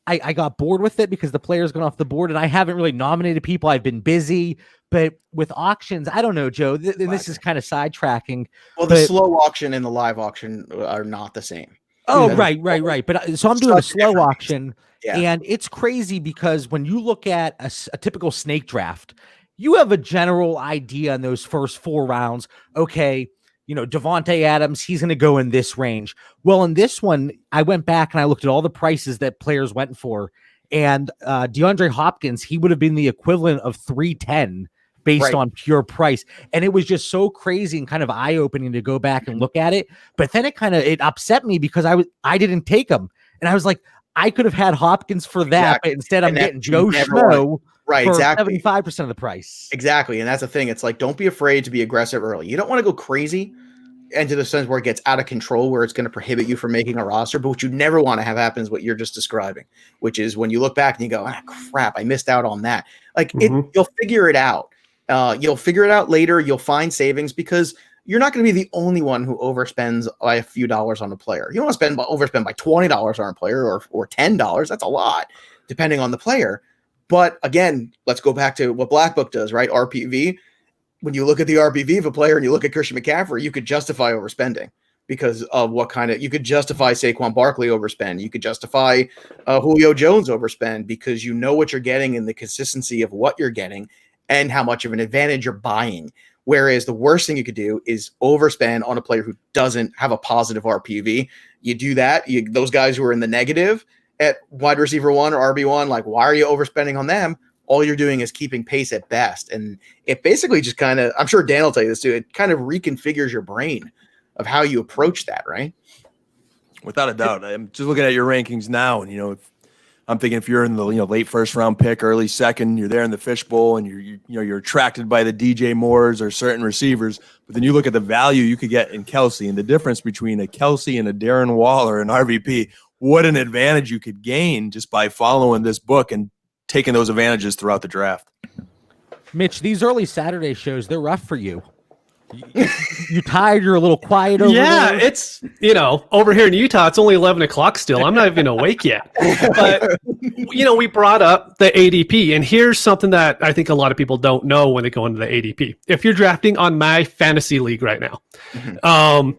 I got bored with it because the players gone off the board and I haven't really nominated people. I've been busy. But with auctions, I don't know, Joe, and this is kind of sidetracking. Well, the slow auction and the live auction are not the same. Oh, right. But so I'm doing a slow auction, Yeah. and it's crazy because when you look at a typical snake draft, you have a general idea in those first 4 rounds. Okay, Devontae Adams, he's going to go in this range. Well, in this one, I went back and I looked at all the prices that players went for, and DeAndre Hopkins, he would have been the equivalent of 310 based on pure price. And it was just so crazy and kind of eye-opening to go back and look at it. But then it upset me because I didn't take him. And I was like, I could have had Hopkins for that, but instead I'm getting Joe Schmo for 75% of the price. Exactly. And that's the thing. It's like, don't be afraid to be aggressive early. You don't want to go crazy into the sense where it gets out of control, where it's going to prohibit you from making a roster. But what you never want to have happen is what you're just describing, which is when you look back and you go, crap, I missed out on that. Like you'll figure it out. You'll figure it out later. You'll find savings because you're not going to be the only one who overspends by a few dollars on a player. You don't want to overspend by $20 on a player or $10. That's a lot, depending on the player. But again, let's go back to what Black Book does, right? RPV. When you look at the RPV of a player and you look at Christian McCaffrey, you could justify overspending because of you could justify Saquon Barkley overspend. You could justify Julio Jones overspend because you know what you're getting and the consistency of what you're getting and how much of an advantage you're buying. Whereas the worst thing you could do is overspend on a player who doesn't have a positive RPV. You do that, those guys who are in the negative at wide receiver 1 or RB1, like, why are you overspending on them? All you're doing is keeping pace at best. And it basically just kind of, I'm sure Dan will tell you this too, it kind of reconfigures your brain of how you approach that, right? Without a doubt. I'm just looking at your rankings now, and I'm thinking if you're in the late first round pick, early second, you're there in the fishbowl, and you're attracted by the DJ Moores or certain receivers, but then you look at the value you could get in Kelsey and the difference between a Kelsey and a Darren Waller and RVP. What an advantage you could gain just by following this book and taking those advantages throughout the draft. Mitch, these early Saturday shows, they're rough for you. You tired? You're a little quiet over there? It's, over here in Utah, it's only 11 o'clock still. I'm not even awake yet. But, we brought up the ADP, and here's something that I think a lot of people don't know when they go into the ADP. If you're drafting on my fantasy league right now,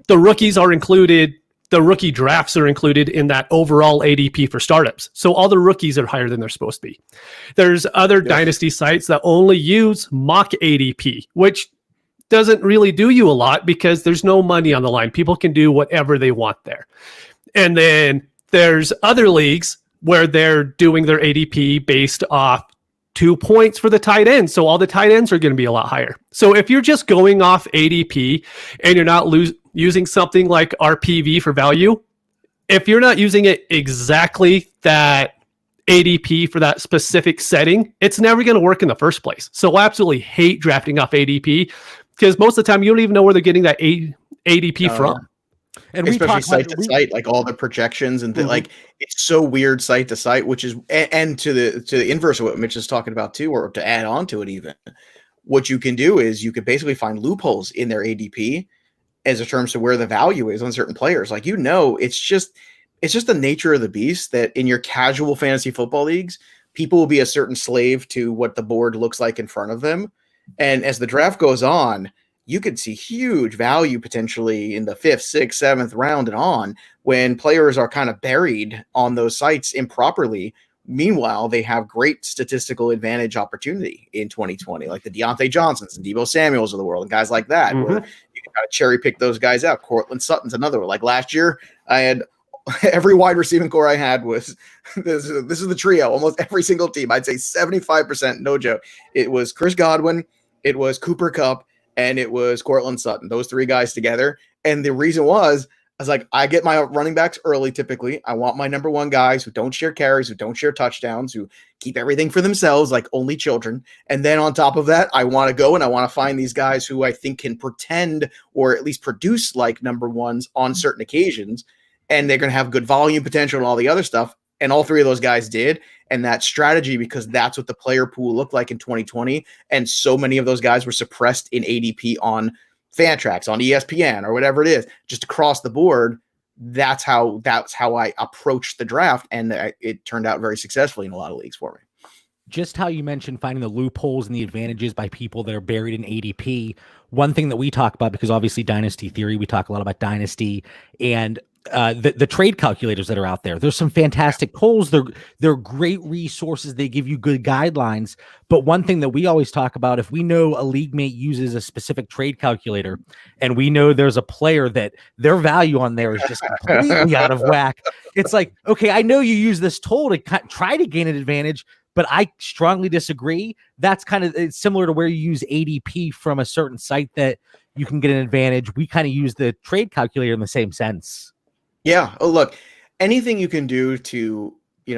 the rookies are included. The rookie drafts are included in that overall ADP for startups. So all the rookies are higher than they're supposed to be. There's other dynasty sites that only use mock ADP, which doesn't really do you a lot because there's no money on the line. People can do whatever they want there. And then there's other leagues where they're doing their ADP based off 2 points for the tight end. So all the tight ends are going to be a lot higher. So if you're just going off ADP and you're not using something like RPV for value, if you're not using it exactly that ADP for that specific setting, it's never going to work in the first place. So I absolutely hate drafting off ADP because most of the time you don't even know where they're getting that ADP from. And especially site to site, like all the projections and like it's so weird site to site, which is and to the inverse of what Mitch is talking about too, or to add on to it even. What you can do is you could basically find loopholes in their ADP as in terms of where the value is on certain players. Like it's just the nature of the beast that in your casual fantasy football leagues, people will be a certain slave to what the board looks like in front of them. And as the draft goes on, you could see huge value potentially in the 5th, 6th, 7th round and on when players are kind of buried on those sites improperly. Meanwhile, they have great statistical advantage opportunity in 2020, like the Deontay Johnsons and Deebo Samuels of the world and guys like that, where you can kind of cherry pick those guys out. Courtland Sutton's another one. Like last year, I had every wide receiving core I had was this is the trio, almost every single team. I'd say 75%, no joke. It was Chris Godwin, it was Cooper Kupp, and it was Courtland Sutton, those 3 guys together. And the reason was, I was like, I get my running backs early typically. I want my number 1 guys who don't share carries, who don't share touchdowns, who keep everything for themselves like only children. And then on top of that, I want to go and I want to find these guys who I think can pretend or at least produce like number 1s on certain occasions. And they're going to have good volume potential and all the other stuff. And all 3 of those guys did. And that strategy, because that's what the player pool looked like in 2020. And so many of those guys were suppressed in ADP on Fantrax, on ESPN, or whatever it is, just across the board. That's how I approached the draft. And it turned out very successfully in a lot of leagues for me. just how you mentioned finding the loopholes and the advantages by people that are buried in ADP. One thing that we talk about, because obviously Dynasty Theory, we talk a lot about Dynasty and the trade calculators that are out there. There's some fantastic polls. They're great resources. They give you good guidelines. But one thing that we always talk about, if we know a league mate uses a specific trade calculator and we know there's a player that their value on there is just completely out of whack, it's like, okay, I know you use this tool to try to gain an advantage, but I strongly disagree. That's kind of it's similar to where you use ADP from a certain site that you can get an advantage. We kind of use the trade calculator in the same sense. Yeah. Oh, look, anything you can do to,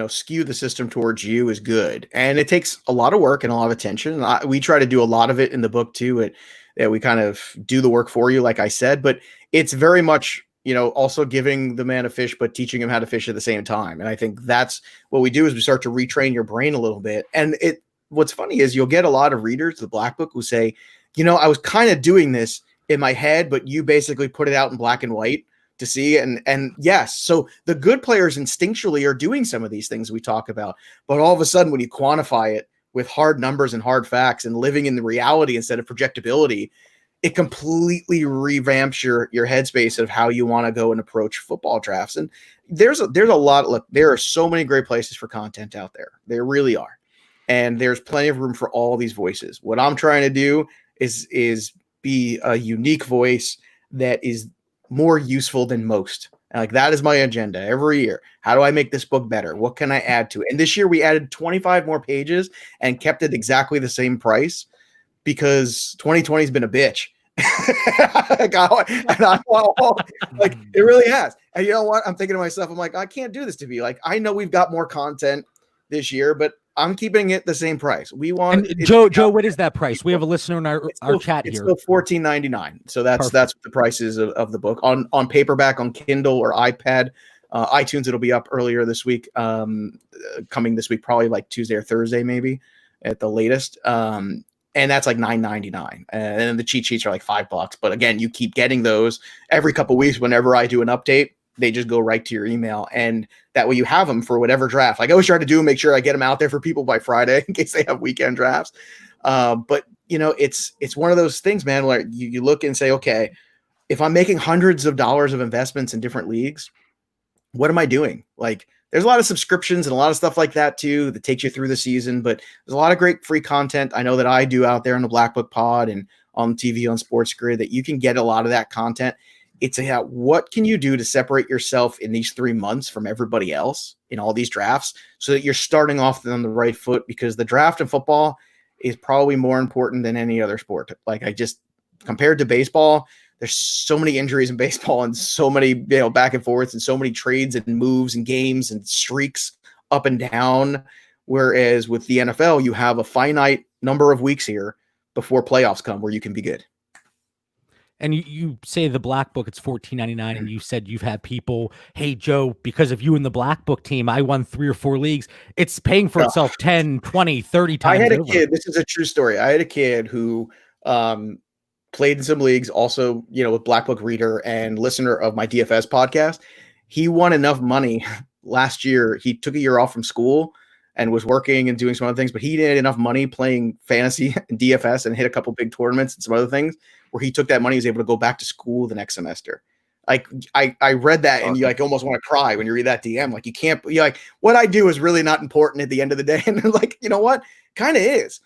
skew the system towards you is good. And it takes a lot of work and a lot of attention. We try to do a lot of it in the book too. We kind of do the work for you, like I said, but it's very much, also giving the man a fish, but teaching him how to fish at the same time. And I think that's what we do is we start to retrain your brain a little bit. And what's funny is you'll get a lot of readers, the Black Book, who say, I was kind of doing this in my head, but you basically put it out in black and white to see. And yes, so the good players instinctually are doing some of these things we talk about, but all of a sudden when you quantify it with hard numbers and hard facts and living in the reality instead of projectability, it completely revamps your headspace of how you want to go and approach football drafts. And there's a lot. Look, there are so many great places for content out there. There really are. And there's plenty of room for all these voices. What I'm trying to do is be a unique voice that is more useful than most. Like that is my agenda every year. How do I make this book better? What can I add to it? And this year we added 25 more pages and kept it exactly the same price because 2020 has been a bitch. Like it really has. And you know what? I'm thinking to myself, I'm like, I can't do this to be like, I know we've got more content this year, but I'm keeping it the same price. We want Joe, what is that price? We have a listener in our chat it's here. It's still $14.99. So that's what the price is of the book on paperback, on Kindle or iPad, iTunes. It'll be up earlier this week, coming this week, probably like Tuesday or Thursday, maybe at the latest. And that's like $9.99. And then the cheat sheets are like $5. But again, you keep getting those every couple of weeks. Whenever I do an update, they just go right to your email. And that way you have them for whatever draft. Like I always try to make sure I get them out there for people by Friday in case they have weekend drafts. But it's one of those things, man, where you look and say, okay, if I'm making hundreds of dollars of investments in different leagues, what am I doing? Like there's a lot of subscriptions and a lot of stuff like that too, that takes you through the season, but there's a lot of great free content. I know that I do out there in the Black Book Pod and on TV on Sports Grid that you can get a lot of that content. It's what can you do to separate yourself in these 3 months from everybody else in all these drafts so that you're starting off on the right foot, because the draft in football is probably more important than any other sport. Like compared to baseball, there's so many injuries in baseball and so many, back and forths and so many trades and moves and games and streaks up and down. Whereas with the NFL, you have a finite number of weeks here before playoffs come where you can be good. And you say the Black Book, it's $14.99, and you said you've had people, hey, Joe, because of you and the Black Book team, I won 3 or 4 leagues. It's paying for itself 10, 20, 30 times. I had a kid. This is a true story. I had a kid who played in some leagues, also, with Black Book reader and listener of my DFS podcast. He won enough money last year. He took a year off from school and was working and doing some other things, but he had enough money playing fantasy and DFS and hit a couple big tournaments and some other things where he took that money, he was able to go back to school the next semester. Like I read that and you almost want to cry when you read that DM. Like you can't, what I do is really not important at the end of the day. And like, you know what? Kind of is.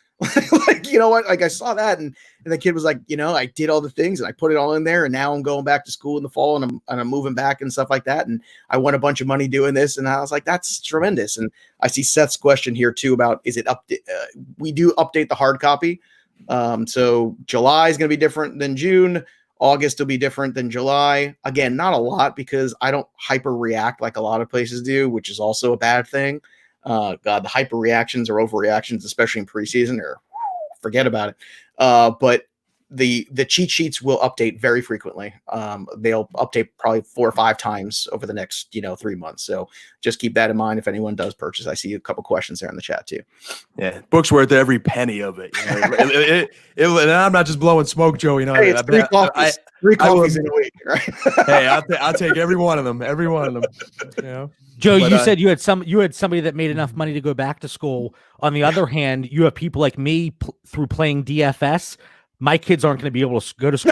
Like, you know what? Like I saw that and the kid was like, I did all the things and I put it all in there and now I'm going back to school in the fall and I'm moving back and stuff like that. And I won a bunch of money doing this. And I was like, that's tremendous. And I see Seth's question here too about, is it we do update the hard copy. So July is going to be different than June. August will be different than July. Again, not a lot because I don't hyper react like a lot of places do, which is also a bad thing. God, the hyper reactions or overreactions, especially in preseason, or forget about it. But the cheat sheets will update very frequently. They'll update probably 4 or 5 times over the next 3 months. So just keep that in mind if anyone does purchase. I see a couple questions there in the chat too. Yeah, book's worth every penny of it. And I'm not just blowing smoke, Joe. Hey, it's 3 coffees. 3 coffees in a week, right? Hey, I'll take every one of them. Every one of them. Joe, you said you had somebody that made enough money to go back to school. On the other hand, you have people like me through playing DFS. My kids aren't going to be able to go to school.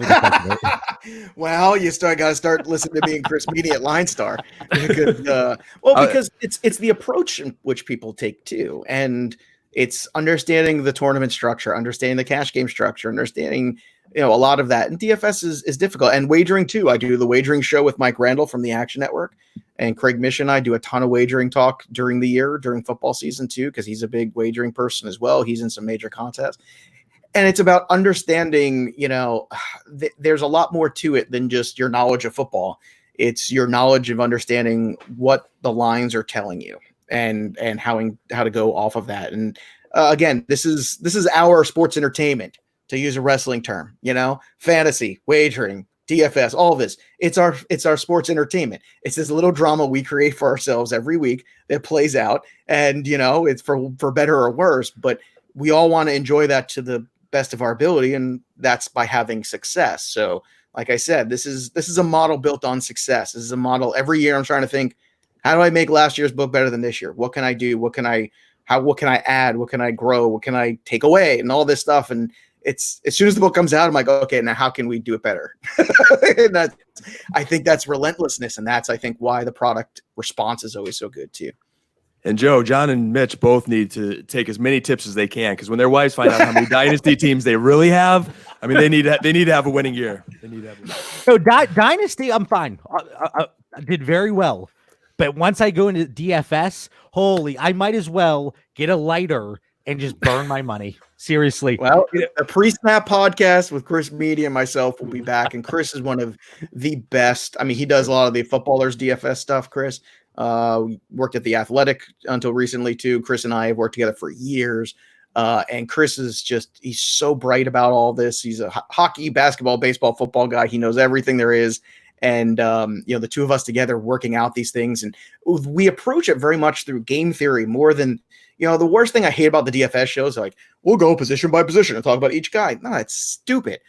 Well, you got to start listening to me and Chris Meany at Line Star. Because it's the approach in which people take too, and it's understanding the tournament structure, understanding the cash game structure, understanding a lot of that. And DFS is difficult, and wagering too. I do the wagering show with Mike Randall from the Action Network, and Craig Mish and I do a ton of wagering talk during the year, during football season too, because he's a big wagering person as well. He's in some major contests. And it's about understanding, there's a lot more to it than just your knowledge of football. It's your knowledge of understanding what the lines are telling you and how to go off of that. And again, this is our sports entertainment, to use a wrestling term, fantasy, wagering, DFS, all of this. It's our sports entertainment. It's this little drama we create for ourselves every week that plays out. And, it's for better or worse, but we all want to enjoy that to the best of our ability, and that's by having success. So like I said, this is a model built on success. This is a model every year. I'm trying to think, how do I make last year's book better than this year? What can I do? What can I add? What can I grow? What can I take away? And all this stuff. And it's, as soon as the book comes out, I'm like, okay, now how can we do it better? And I think that's relentlessness. And that's, I think, why the product response is always so good too. And Joe, John, and Mitch both need to take as many tips as they can, because when their wives find out how many dynasty teams they really have, I mean, they need to have a winning year. They need to have a winning year. So dynasty, I'm fine. I did very well, but once I go into DFS, I might as well get a lighter and just burn my money. Seriously. Well, a pre-snap podcast with Chris Meany and myself will be back, and Chris is one of the best. I mean, he does a lot of the footballers DFS stuff. Chris. We worked at The Athletic until recently too. Chris and I have worked together for years. And Chris is he's so bright about all this. He's a hockey, basketball, baseball, football guy. He knows everything there is. And, the two of us together working out these things, and we approach it very much through game theory more than, the worst thing I hate about the DFS shows, like, we'll go position by position and talk about each guy. No, it's stupid.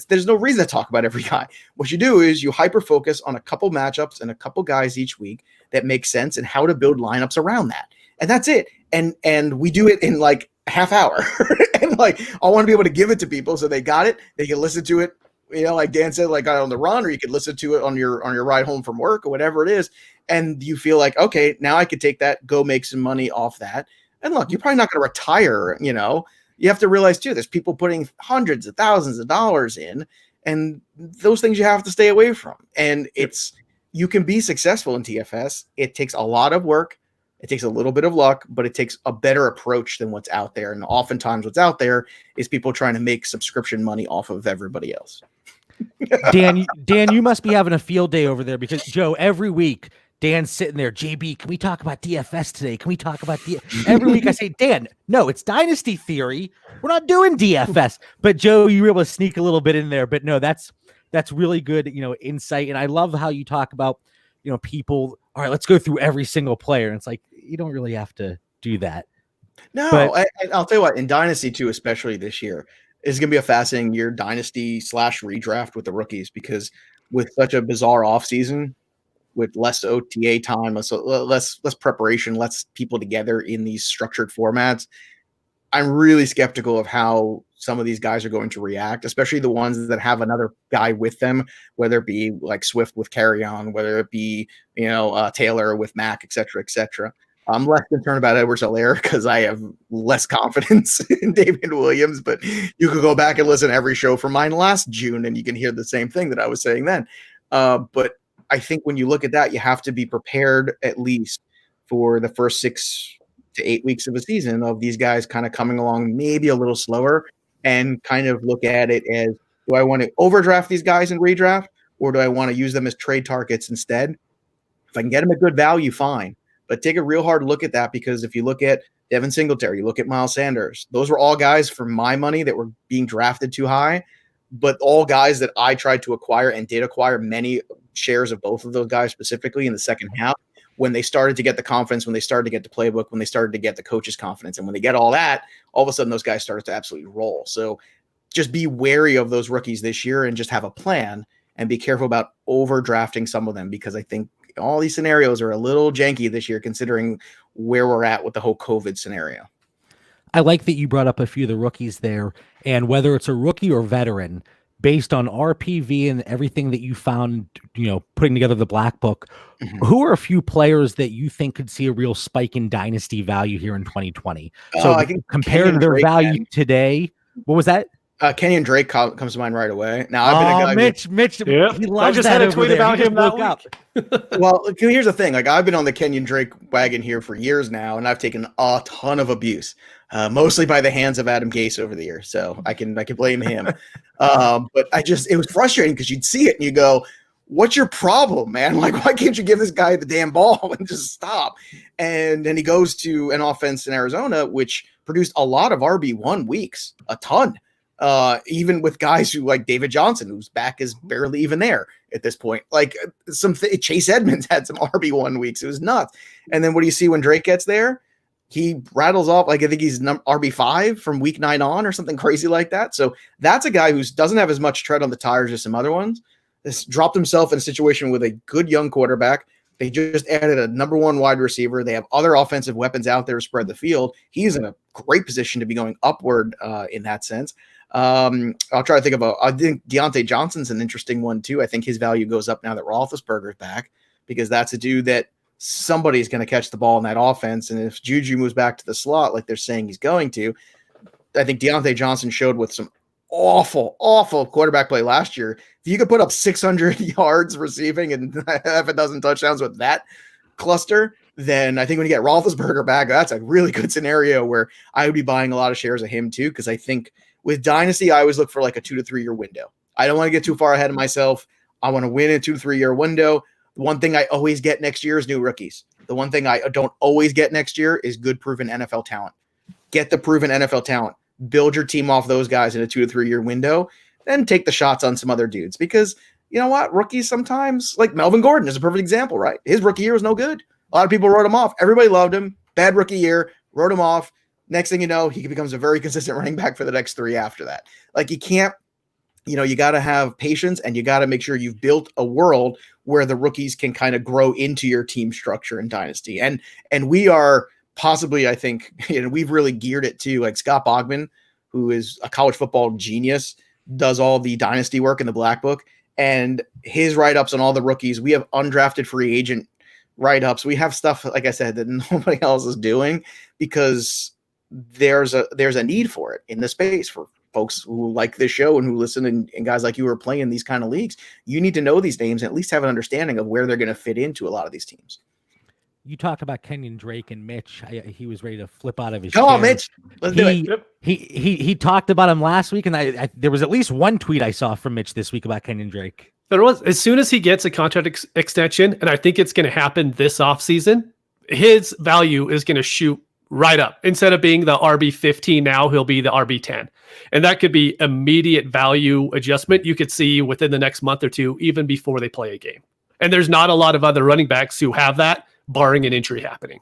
There's no reason to talk about every guy. What you do is you hyper focus on a couple matchups and a couple guys each week that make sense and how to build lineups around that. And that's it. And we do it in like a half hour. And like, I want to be able to give it to people so they got it. They can listen to it, like Dan said, like on the run, or you could listen to it on your ride home from work or whatever it is. And you feel like, okay, now I could take that, go make some money off that. And look, you're probably not going to retire, You have to realize too, there's people putting hundreds of thousands of dollars in, and those things you have to stay away from. And you can be successful in TFS. It takes a lot of work. It takes a little bit of luck, but it takes a better approach than what's out there. And oftentimes what's out there is people trying to make subscription money off of everybody else. Dan, you must be having a field day over there, because Joe, every week Dan's sitting there. JB, can we talk about DFS today? Can we talk about every week I say, Dan, no, it's Dynasty Theory. We're not doing DFS. But Joe, you were able to sneak a little bit in there. But no, that's really good, insight. And I love how you talk about, people. All right, let's go through every single player. And it's like, you don't really have to do that. No, but I'll tell you what, in Dynasty too, especially this year, is going to be a fascinating year, Dynasty / redraft with the rookies, because with such a bizarre offseason, with less OTA time, less preparation, less people together in these structured formats, I'm really skeptical of how some of these guys are going to react, especially the ones that have another guy with them, whether it be like Swift with Carry On, whether it be, Taylor with Mac, et cetera. I'm less concerned about Edwards-Helaire because I have less confidence in David Williams, but you could go back and listen to every show from mine last June and you can hear the same thing that I was saying then. But I think when you look at that, you have to be prepared at least for the first 6 to 8 weeks of a season of these guys kind of coming along maybe a little slower, and kind of look at it as, do I want to overdraft these guys and redraft, or do I want to use them as trade targets instead? If I can get them at good value, fine. But take a real hard look at that, because if you look at Devin Singletary, you look at Miles Sanders, those were all guys for my money that were being drafted too high. but all guys that I tried to acquire and did acquire many shares of both of those guys specifically in the second half, when they started to get the confidence, when they started to get the playbook, when they started to get the coach's confidence. And when they get all that, all of a sudden those guys started to absolutely roll. So just be wary of those rookies this year and just have a plan and be careful about overdrafting some of them, because I think all these scenarios are a little janky this year considering where we're at with the whole COVID scenario. I like that you brought up a few of the rookies there, and whether it's a rookie or veteran, based on RPV and everything that you found, putting together the black book, who are a few players that you think could see a real spike in dynasty value here in 2020? So I think compared to their value today, what was that? Kenyan Drake comes to mind right away. Now, I've been a guy Mitch, yeah. he loves I just that had a tweet about him that week. Well, here's the thing. Like, I've been on the Kenyan Drake wagon here for years now, and I've taken a ton of abuse, mostly by the hands of Adam Gase over the years. So I can blame him. But it was frustrating because you'd see it and you go, what's your problem, man? Like, why can't you give this guy the damn ball and just stop? And then he goes to an offense in Arizona, which produced a lot of RB1 weeks, a ton. Even with guys who like David Johnson, whose back is barely even there at this point. Like Chase Edmonds had some RB1 weeks. It was nuts. And then what do you see when Drake gets there? He rattles off, like, I think he's RB5 from week 9 on or something crazy like that. So that's a guy who doesn't have as much tread on the tires as some other ones. This dropped himself in a situation with a good young quarterback. They just added a number 1 wide receiver. They have other offensive weapons out there to spread the field. He's in a great position to be going upward in that sense. I'll try to think I think Deontay Johnson's an interesting one too. I think his value goes up now that Roethlisberger's back, because that's a dude that somebody's going to catch the ball in that offense. And if Juju moves back to the slot, like they're saying he's going to, I think Deontay Johnson showed with some awful quarterback play last year. If you could put up 600 yards receiving and half a dozen touchdowns with that cluster, then I think when you get Roethlisberger back, that's a really good scenario where I would be buying a lot of shares of him too. Cause I think with Dynasty, I always look for like a 2 to 3 year window. I don't want to get too far ahead of myself. I want to win in a 2 to 3 year window. The one thing I always get next year is new rookies. The one thing I don't always get next year is good proven NFL talent. Get the proven NFL talent. Build your team off those guys in a 2 to 3 year window. Then take the shots on some other dudes. Because you know what? Rookies sometimes, like Melvin Gordon is a perfect example, right? His rookie year was no good. A lot of people wrote him off. Everybody loved him. Bad rookie year. Wrote him off. Next thing you know, he becomes a very consistent running back for the next 3 after that. Like, you can't, you got to have patience, and you got to make sure you've built a world where the rookies can kind of grow into your team structure in Dynasty. And we are possibly, I think, we've really geared it to, like, Scott Bogman, who is a college football genius, does all the Dynasty work in the Black Book, and his write-ups on all the rookies. We have undrafted free agent write-ups. We have stuff, like I said, that nobody else is doing, because there's a need for it in the space for folks who like this show and who listen, and guys like you are playing these kind of leagues. You need to know these names and at least have an understanding of where they're going to fit into a lot of these teams. You talked about Kenyan Drake and Mitch. He was ready to flip out of his Come chair. on, Mitch. Let's do it. Yep. He talked about him last week, and I there was at least one tweet I saw from Mitch this week about Kenyan Drake. There was, as soon as he gets a contract extension, and I think it's going to happen this offseason, his value is going to shoot right up. Instead of being the RB15 now, he'll be the RB10. And that could be immediate value adjustment you could see within the next month or two, even before they play a game. And there's not a lot of other running backs who have that, barring an injury happening.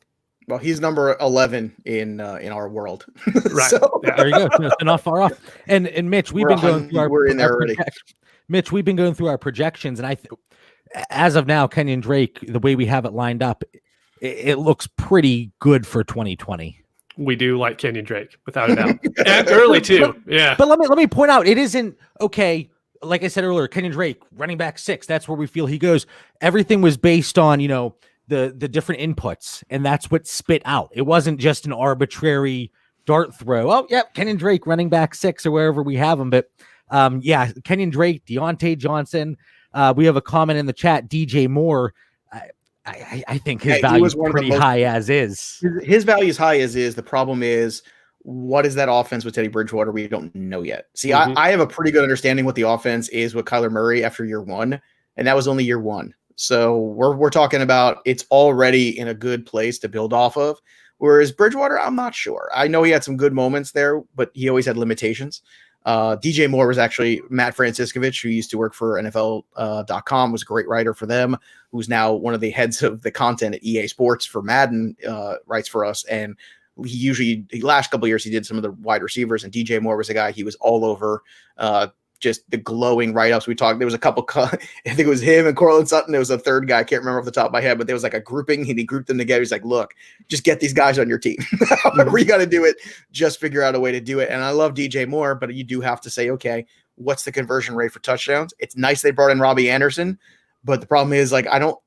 Well, he's number 11 in our world. Right. So, Yeah, there you go. It's not far off. And Mitch, we've been going through we're in there already. Mitch, we've been going through our projections, and as of now, Kenyan Drake, the way we have it lined up, it looks pretty good for 2020. We do like Kenyan Drake, without a doubt. And early too. Yeah. But let me point out, it isn't okay. Like I said earlier, Kenyan Drake, running back 6, that's where we feel he goes. Everything was based on, the different inputs, and that's what spit out. It wasn't just an arbitrary dart throw. Oh, yeah, Kenyan Drake, running back 6 or wherever we have him. But Kenyan Drake, Deontay Johnson. We have a comment in the chat, DJ Moore. I think his value is pretty high as is. His value is high as is. The problem is, what is that offense with Teddy Bridgewater? We don't know yet. See, I have a pretty good understanding what the offense is with Kyler Murray after year 1, and that was only year 1. So we're talking about it's already in a good place to build off of. Whereas Bridgewater, I'm not sure. I know he had some good moments there, but he always had limitations. DJ Moore was actually Matt Franciscovich, who used to work for NFL.com, was a great writer for them, who's now one of the heads of the content at EA Sports for Madden, writes for us. And the last couple of years, he did some of the wide receivers, and DJ Moore was a guy he was all over, just the glowing write-ups. There was a couple, I think it was him and Courtland Sutton. There was a third guy, I can't remember off the top of my head, but there was like a grouping, and he grouped them together. He's like, look, just get these guys on your team. However you got to do it, just figure out a way to do it. And I love DJ Moore, but you do have to say, okay, what's the conversion rate for touchdowns? It's nice they brought in Robbie Anderson, but the problem is, like, I don't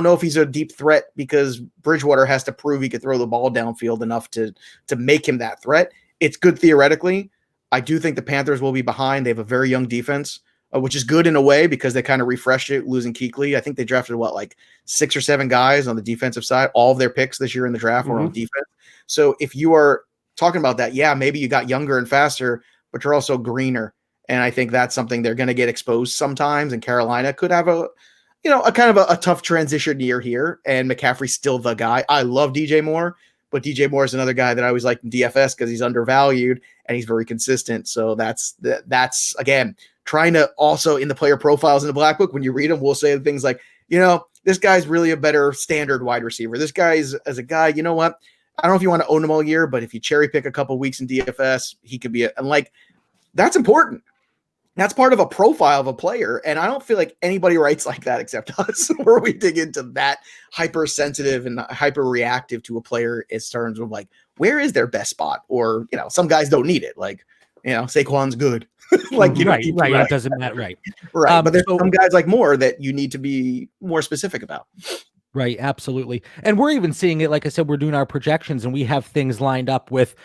know if he's a deep threat, because Bridgewater has to prove he could throw the ball downfield enough to make him that threat. It's good theoretically. I do think the Panthers will be behind. They have a very young defense, which is good in a way because they kind of refreshed it, losing Kuechly. I think they drafted like 6 or 7 guys on the defensive side. All of their picks this year in the draft were on defense. So if you are talking about that, yeah, maybe you got younger and faster, but you're also greener. And I think that's something they're going to get exposed sometimes. And Carolina could have a kind of a tough transition year here. And McCaffrey's still the guy. I love DJ Moore, but DJ Moore is another guy that I always like in DFS because he's undervalued and he's very consistent. So that's again, trying to also in the player profiles in the Black Book, when you read them, we'll say things like, this guy's really a better standard wide receiver. This guy is, as a guy, you know what? I don't know if you want to own him all year, but if you cherry pick a couple weeks in DFS, he could be that's important. That's part of a profile of a player. And I don't feel like anybody writes like that except us, where we dig into that hypersensitive and hyper reactive to a player in terms of like, where is their best spot? Or, some guys don't need it. Like, Saquon's good. Right. It doesn't matter. Right. Right. But there's some guys like Moore that you need to be more specific about. Right. Absolutely. And we're even seeing it. Like I said, we're doing our projections and we have things lined up with,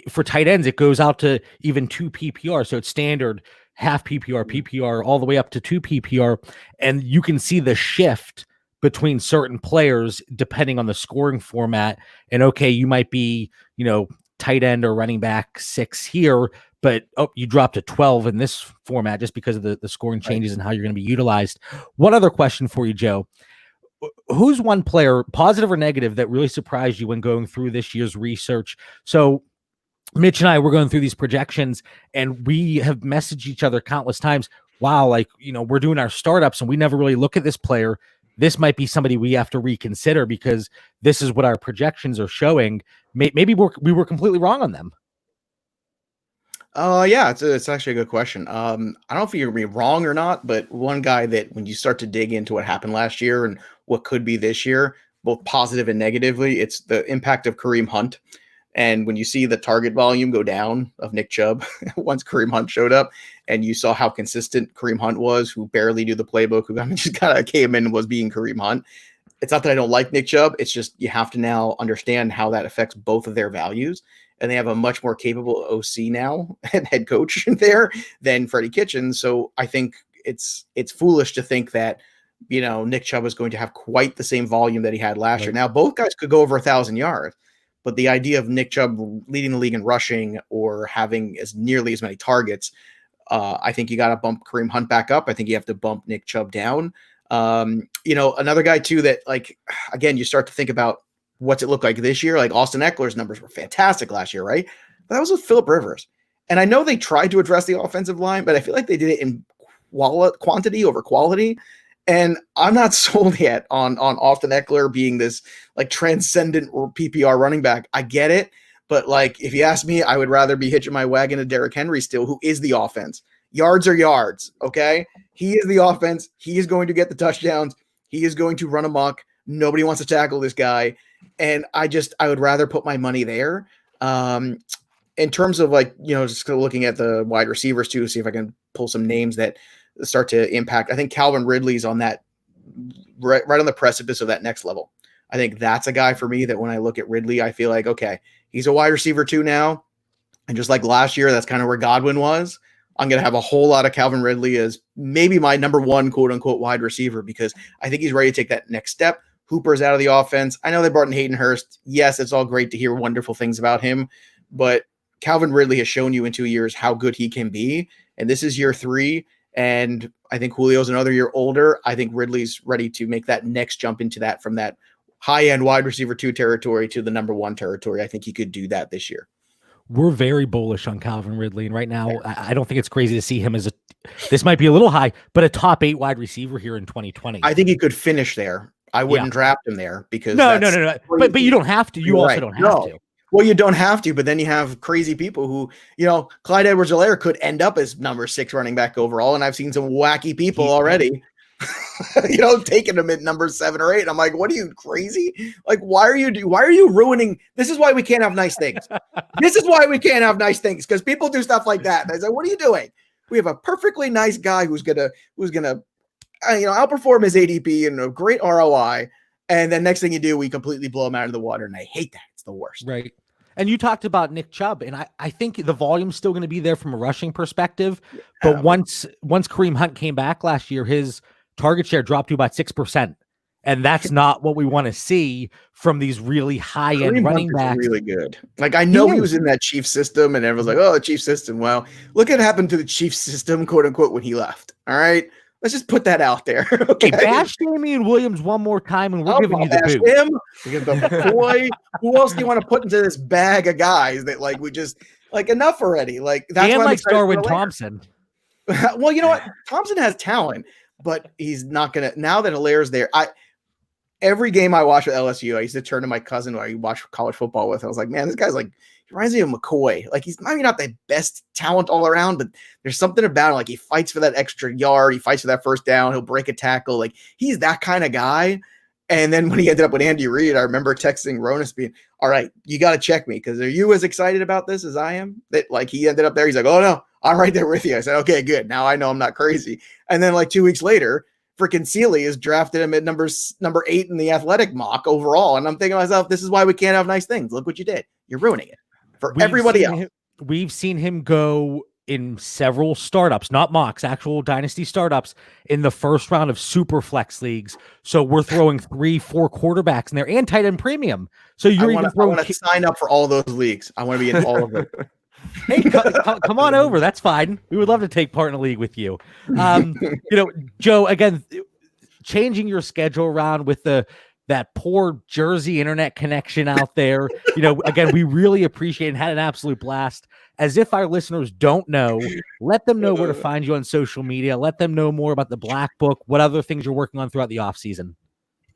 for tight ends, it goes out to even 2 PPR. So it's standard, half PPR, PPR, all the way up to 2 PPR. And you can see the shift between certain players depending on the scoring format. And okay, you might be, tight end or running back 6 here, but you dropped to 12 in this format just because of the scoring changes and how you're going to be utilized. One other question for you, Joe. Who's one player, positive or negative, that really surprised you when going through this year's research? So Mitch and I were going through these projections and we have messaged each other countless times. Wow, we're doing our startups and we never really look at this player. This might be somebody we have to reconsider because this is what our projections are showing. Maybe we were completely wrong on them. Yeah, it's actually a good question. I don't know if you're gonna be wrong or not, but one guy that when you start to dig into what happened last year and what could be this year, both positive and negatively, it's the impact of Kareem Hunt. And when you see the target volume go down of Nick Chubb, once Kareem Hunt showed up, and you saw how consistent Kareem Hunt was, who barely knew the playbook, who just kind of came in and was being Kareem Hunt. It's not that I don't like Nick Chubb. It's just you have to now understand how that affects both of their values. And they have a much more capable OC now and head coach there than Freddie Kitchens. So I think it's foolish to think that, Nick Chubb is going to have quite the same volume that he had last year. Now, both guys could go over 1,000 yards. But the idea of Nick Chubb leading the league in rushing or having nearly as many targets, I think you got to bump Kareem Hunt back up. I think you have to bump Nick Chubb down. Another guy too that, again, you start to think about what's it look like this year. Like Austin Eckler's numbers were fantastic last year, right? But that was with Phillip Rivers. And I know they tried to address the offensive line, but I feel like they did it in quantity over quality. And I'm not sold yet on Austin Eckler being this transcendent PPR running back. I get it. But if you ask me, I would rather be hitching my wagon to Derrick Henry still, who is the offense. Yards are yards. Okay. He is the offense. He is going to get the touchdowns. He is going to run amok. Nobody wants to tackle this guy. And I would rather put my money there. In terms of just looking at the wide receivers too, see if I can pull some names that start to impact. I think Calvin Ridley's on that right on the precipice of that next level. I think that's a guy for me that when I look at Ridley, I feel like, okay, he's a wide receiver too now. And just like last year, that's kind of where Godwin was. I'm going to have a whole lot of Calvin Ridley as maybe my number one quote unquote wide receiver, because I think he's ready to take that next step. Hooper's out of the offense. I know they brought in Hayden Hurst. Yes, it's all great to hear wonderful things about him, but Calvin Ridley has shown you in 2 years how good he can be. And this is year 3. And I think Julio's another year older. I think Ridley's ready to make that next jump into that, from that high-end wide receiver 2 territory to the number 1 territory. I think he could do that this year. we're very bullish on Calvin Ridley. And right now, I don't think it's crazy to see him as this might be a little high, but a top 8 wide receiver here in 2020. I think he could finish there. I wouldn't draft him there because no. But you don't have to. You also don't have to. Well, you don't have to, but then you have crazy people who, Clyde Edwards-Helaire could end up as number 6 running back overall. And I've seen some wacky people already, taking him at number 7 or 8. I'm like, what are you, crazy? Like, why are you ruining? This is why we can't have nice things. This is why we can't have nice things, because people do stuff like that. And I say, what are you doing? We have a perfectly nice guy who's gonna outperform his ADP and a great ROI. And then next thing you do, we completely blow him out of the water. And I hate that. It's the worst. Right. And you talked about Nick Chubb, and I think the volume's still going to be there from a rushing perspective. But once Kareem Hunt came back last year, his target share dropped to about 6%. And that's not what we want to see from these really high-end running backs. Really good. Like, I know he was in that Chiefs system, and everyone's like, oh, the Chiefs system. Well, look what happened to the Chiefs system, quote unquote, when he left. All right. Let's just put that out there. Okay. Hey, bash Damian Williams one more time, and we're giving you the boot. Him. Because the boy, who else do you want to put into this bag of guys that we just enough already? Like, that's why like Darwin Thompson. Well, you know what? Thompson has talent, but he's not gonna. Now that Hilaire's there, every game I watch with LSU, I used to turn to my cousin who I watch college football with. I was like, man, this guy's he reminds me of McCoy. Like, he's maybe not the best talent all around, but there's something about him. Like, he fights for that extra yard. He fights for that first down. He'll break a tackle. Like, he's that kind of guy. And then when he ended up with Andy Reid, I remember texting Ronas being, all right, you got to check me, because are you as excited about this as I am? That he ended up there. He's like, oh no, I'm right there with you. I said, okay, good. Now I know I'm not crazy. And then 2 weeks later, freaking Sealy has drafted him at number 8 in the athletic mock overall. And I'm thinking to myself, this is why we can't have nice things. Look what you did. You're ruining it for everybody else. We've seen him go in several startups, not mocks, actual dynasty startups in the first round of super flex leagues. So we're throwing 3-4 quarterbacks in there and tight end premium. So you're I want to sign up for all those leagues. I want to be in all of them. Hey, come on over. That's fine. We would love to take part in a league with you. Joe, again, changing your schedule around with that poor Jersey internet connection out there. Again, we really appreciate and had an absolute blast. As if our listeners don't know, let them know where to find you on social media. Let them know more about the Black Book, what other things you're working on throughout the off season.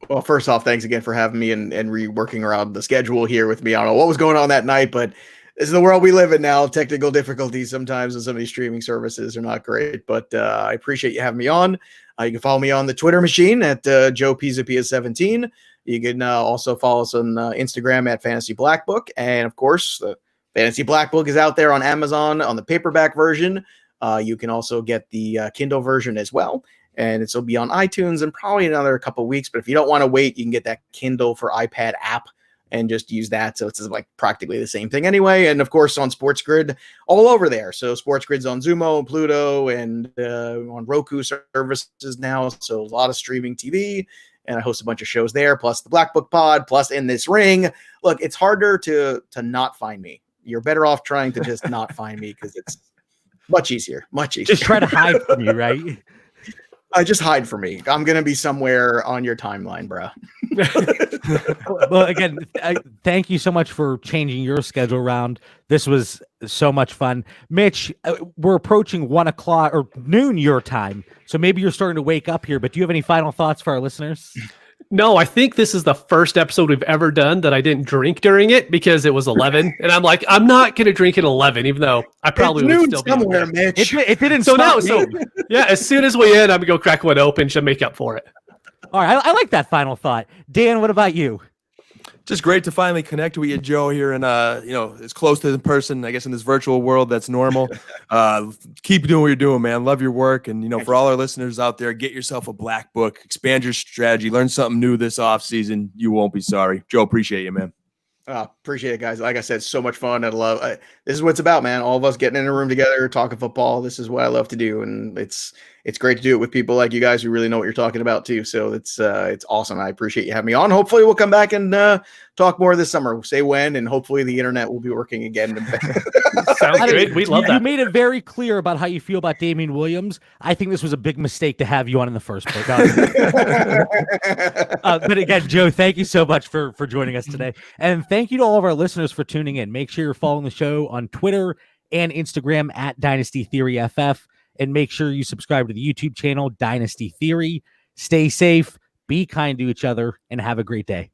Well, first off, thanks again for having me and reworking around the schedule here with me. I don't know what was going on that night, but this is the world we live in now. Technical difficulties sometimes and some of these streaming services are not great, but I appreciate you having me on. You can follow me on the Twitter machine at Joe Pisapia 17. You can also follow us on Instagram at Fantasy Black Book. And of course, the Fantasy Black Book is out there on Amazon on the paperback version. You can also get the Kindle version as well. And it'll be on iTunes in probably another couple of weeks. But if you don't want to wait, you can get that Kindle for iPad app and just use that. So it's practically the same thing anyway. And of course on Sports Grid, all over there. So Sports Grid's on Zumo, Pluto, and on Roku services now. So a lot of streaming TV, and I host a bunch of shows there, plus the Black Book Pod, plus In This Ring. Look, it's harder to not find me. You're better off trying to just not find me, because it's much easier. Just try to hide from you, right? Just hide from me. I'm going to be somewhere on your timeline, bro. Well, again, thank you so much for changing your schedule around. This was so much fun. Mitch, we're approaching 1 o'clock or noon your time, so maybe you're starting to wake up here, but do you have any final thoughts for our listeners? No, I think this is the first episode we've ever done that I didn't drink during it because it was 11. And I'm like, I'm not going to drink at 11, even though I probably would still be somewhere, Mitch. It didn't so stop now, me. Yeah, as soon as we end, I'm going to go crack one open to make up for it. All right. I like that final thought. Dan, what about you? Just great to finally connect with you, Joe, here and as close to the person, I guess, in this virtual world that's normal. Keep doing what you're doing, man. Love your work. And, for all our listeners out there, get yourself a Black Book, expand your strategy, learn something new this off season. You won't be sorry. Joe, appreciate you, man. Appreciate it, guys. Like I said, so much fun. This is what it's about, man. All of us getting in a room together, talking football. This is what I love to do. And it's it's great to do it with people like you guys who really know what you're talking about too. So it's awesome. I appreciate you having me on. Hopefully we'll come back and talk more this summer. We'll say when, and hopefully the internet will be working again. Sounds great. We love that. You made it very clear about how you feel about Damian Williams. I think this was a big mistake to have you on in the first place. But again, Joe, thank you so much for joining us today. And thank you to all of our listeners for tuning in. Make sure you're following the show on Twitter and Instagram at Dynasty Theory FF. And make sure you subscribe to the YouTube channel, Dynasty Theory. Stay safe, be kind to each other, and have a great day.